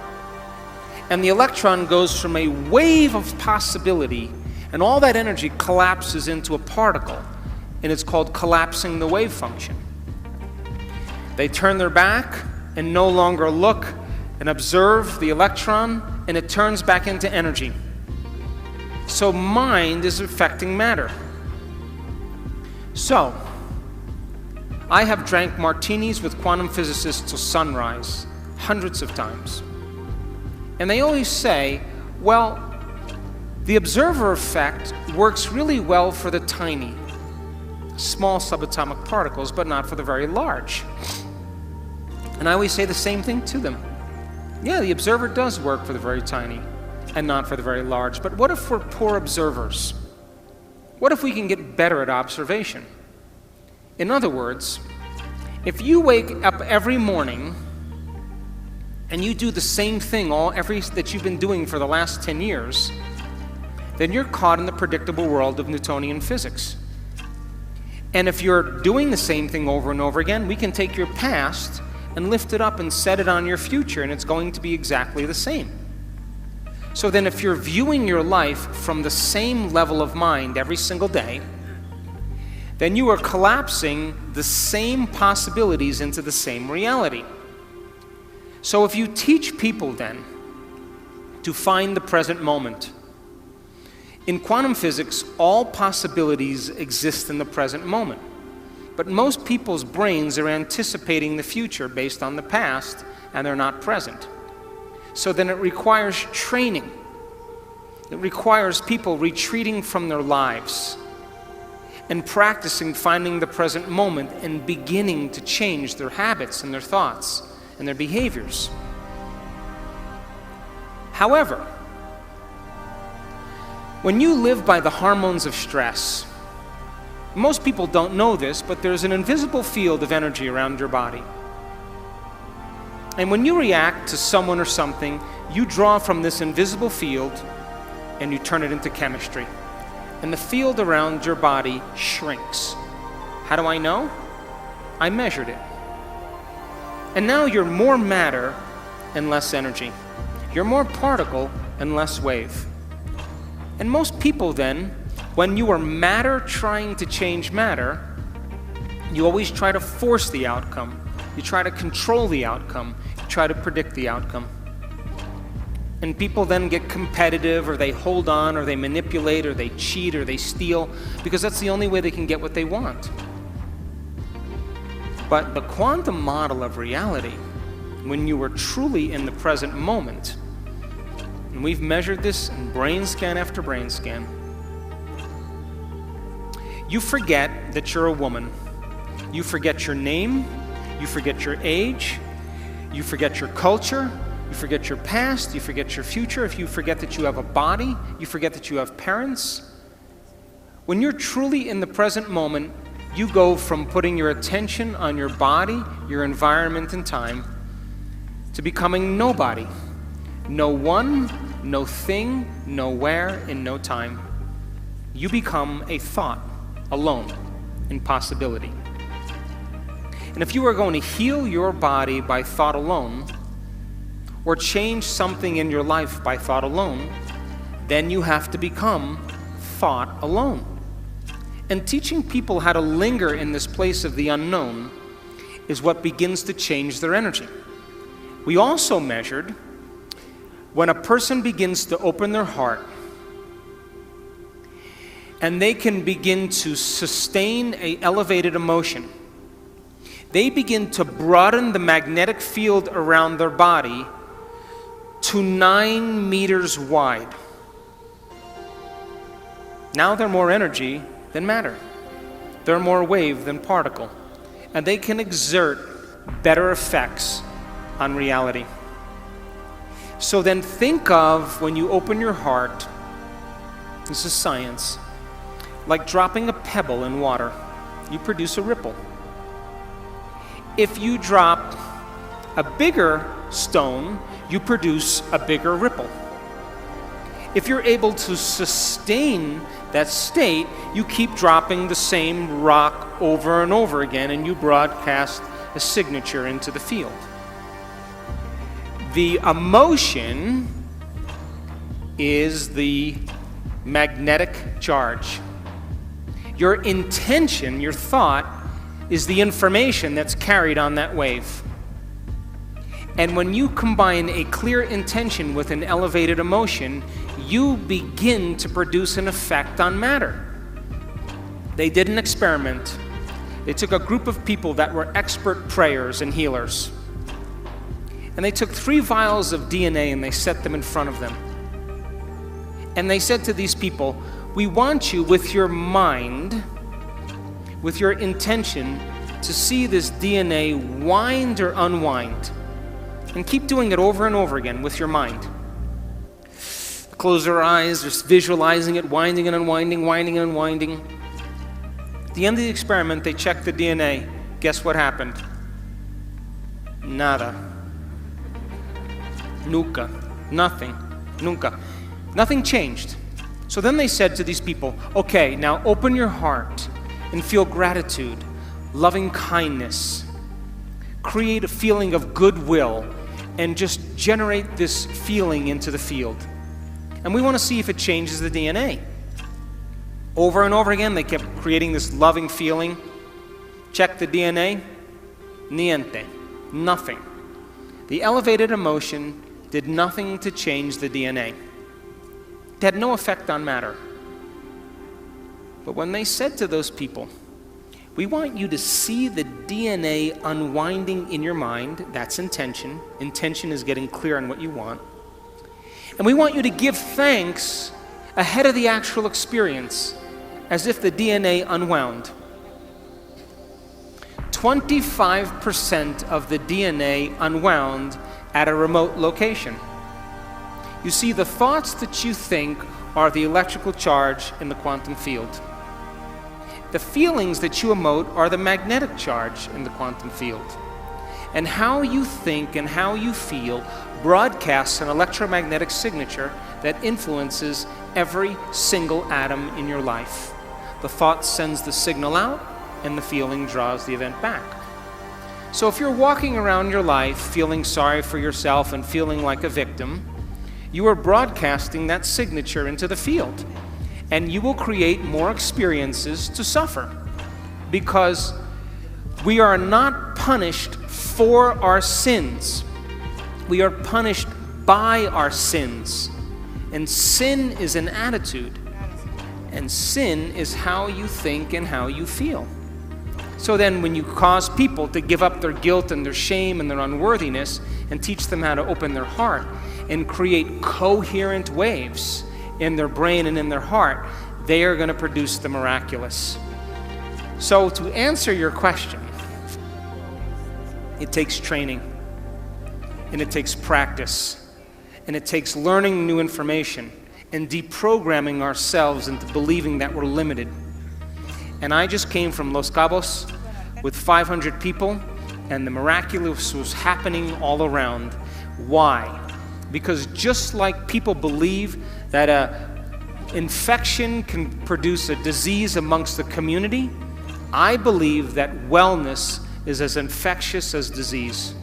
And the electron goes from a wave of possibility, and all that energy collapses into a particle, and it's called collapsing the wave function. They turn their back and no longer look and observe the electron, and it turns back into energy. So mind is affecting matter. So, I have drank martinis with quantum physicists till sunrise, hundreds of times. And they always say, well, the observer effect works really well for the tiny, small subatomic particles, but not for the very large. And I always say the same thing to them. Yeah, the observer does work for the very tiny and not for the very large. But what if we're poor observers? What if we can get better at observation? In other words, if you wake up every morning and you do the same thing that you've been doing for the last 10 years, then you're caught in the predictable world of Newtonian physics. And if you're doing the same thing over and over again, we can take your past and lift it up and set it on your future, and it's going to be exactly the same. So then if you're viewing your life from the same level of mind every single day, then you are collapsing the same possibilities into the same reality. So if you teach people then to find the present moment, in quantum physics, all possibilities exist in the present moment. But most people's brains are anticipating the future based on the past, and they're not present. So then it requires training. It requires people retreating from their lives and practicing finding the present moment and beginning to change their habits and their thoughts and their behaviors. However, when you live by the hormones of stress, most people don't know this, but there's an invisible field of energy around your body. And when you react to someone or something, you draw from this invisible field and you turn it into chemistry. And the field around your body shrinks. How do I know? I measured it. And now you're more matter and less energy. You're more particle and less wave. And most people then, when you are matter trying to change matter, you always try to force the outcome. You try to control the outcome. You try to predict the outcome. And people then get competitive, or they hold on, or they manipulate, or they cheat, or they steal, because that's the only way they can get what they want. But the quantum model of reality, when you are truly in the present moment, and we've measured this in brain scan after brain scan, you forget that you're a woman. You forget your name. You forget your age. You forget your culture. You forget your past. You forget your future. If you forget that you have a body, you forget that you have parents. When you're truly in the present moment, you go from putting your attention on your body, your environment, and time, to becoming nobody. No one, no thing, nowhere, in no time. You become a thought alone in possibility. And if you are going to heal your body by thought alone, or change something in your life by thought alone, then you have to become thought alone. And teaching people how to linger in this place of the unknown is what begins to change their energy. We also measured when a person begins to open their heart and they can begin to sustain an elevated emotion. They begin to broaden the magnetic field around their body to 9 meters wide. Now they're more energy than matter. They're more wave than particle. And they can exert better effects on reality. So then think of when you open your heart, this is science, like dropping a pebble in water. You produce a ripple. If you drop a bigger stone, you produce a bigger ripple. If you're able to sustain that state, you keep dropping the same rock over and over again, and you broadcast a signature into the field. The emotion is the magnetic charge. Your intention, your thought, is the information that's carried on that wave. And when you combine a clear intention with an elevated emotion, you begin to produce an effect on matter. They did an experiment. They took a group of people that were expert prayers and healers. And they took 3 vials of DNA and they set them in front of them. And they said to these people, we want you with your mind, with your intention, to see this DNA wind or unwind. And keep doing it over and over again with your mind. Close their eyes, just visualizing it, winding and unwinding, winding and unwinding. At the end of the experiment, they checked the DNA. Guess what happened? Nada. Nunca. Nothing. Nunca. Nothing changed. So then they said to these people, okay, now open your heart and feel gratitude, loving kindness. Create a feeling of goodwill and just generate this feeling into the field. And we want to see if it changes the DNA. Over and over again, they kept creating this loving feeling. Check the DNA. Niente. Nothing. The elevated emotion did nothing to change the DNA. It had no effect on matter. But when they said to those people, we want you to see the DNA unwinding in your mind. That's intention. Intention is getting clear on what you want. And we want you to give thanks ahead of the actual experience, as if the DNA unwound. 25% of the DNA unwound at a remote location. You see, the thoughts that you think are the electrical charge in the quantum field. The feelings that you emote are the magnetic charge in the quantum field. And how you think and how you feel broadcasts an electromagnetic signature that influences every single atom in your life. The thought sends the signal out, and the feeling draws the event back. So if you're walking around your life feeling sorry for yourself and feeling like a victim, you are broadcasting that signature into the field. And you will create more experiences to suffer, because we are not punished for our sins. We are punished by our sins. And sin is an attitude. And sin is how you think and how you feel. So then when you cause people to give up their guilt and their shame and their unworthiness and teach them how to open their heart and create coherent waves in their brain and in their heart, they are going to produce the miraculous. So to answer your question, it takes training, and it takes practice, and it takes learning new information and deprogramming ourselves into believing that we're limited. And I just came from Los Cabos with 500 people, and the miraculous was happening all around. Why? Because just like people believe that an infection can produce a disease amongst the community, I believe that wellness is as infectious as disease.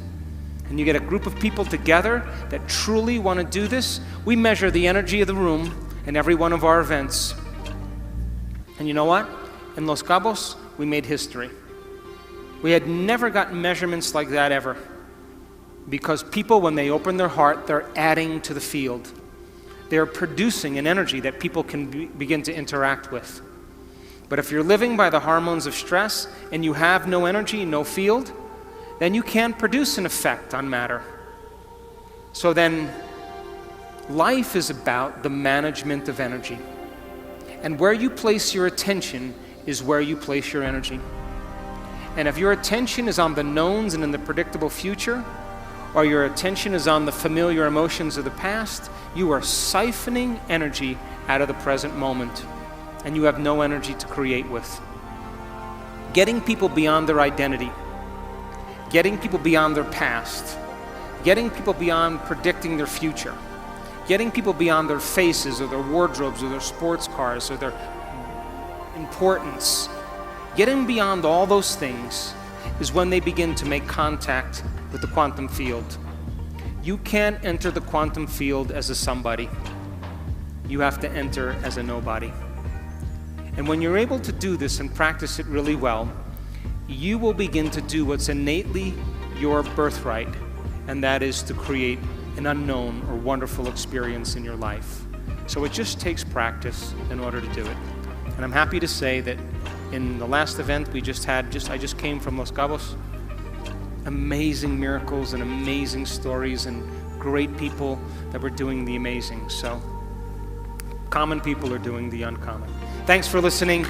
And you get a group of people together that truly want to do this. We measure the energy of the room in every one of our events. And you know what? In Los Cabos, we made history. We had never gotten measurements like that ever. Because people, when they open their heart, they're adding to the field. They're producing an energy that people can begin to interact with. But if you're living by the hormones of stress and you have no energy, no field, then you can't produce an effect on matter. So then, life is about the management of energy. And where you place your attention is where you place your energy. And if your attention is on the knowns and in the predictable future, or your attention is on the familiar emotions of the past, you are siphoning energy out of the present moment, and you have no energy to create with. Getting people beyond their identity, getting people beyond their past, getting people beyond predicting their future, getting people beyond their faces or their wardrobes or their sports cars or their importance, getting beyond all those things is when they begin to make contact with the quantum field. You can't enter the quantum field as a somebody. You have to enter as a nobody. And when you're able to do this and practice it really well, you will begin to do what's innately your birthright, and that is to create an unknown or wonderful experience in your life. So it just takes practice in order to do it. And I'm happy to say that in the last event we just had, I just came from Los Cabos, amazing miracles and amazing stories and great people that were doing the amazing. So common people are doing the uncommon. Thanks for listening.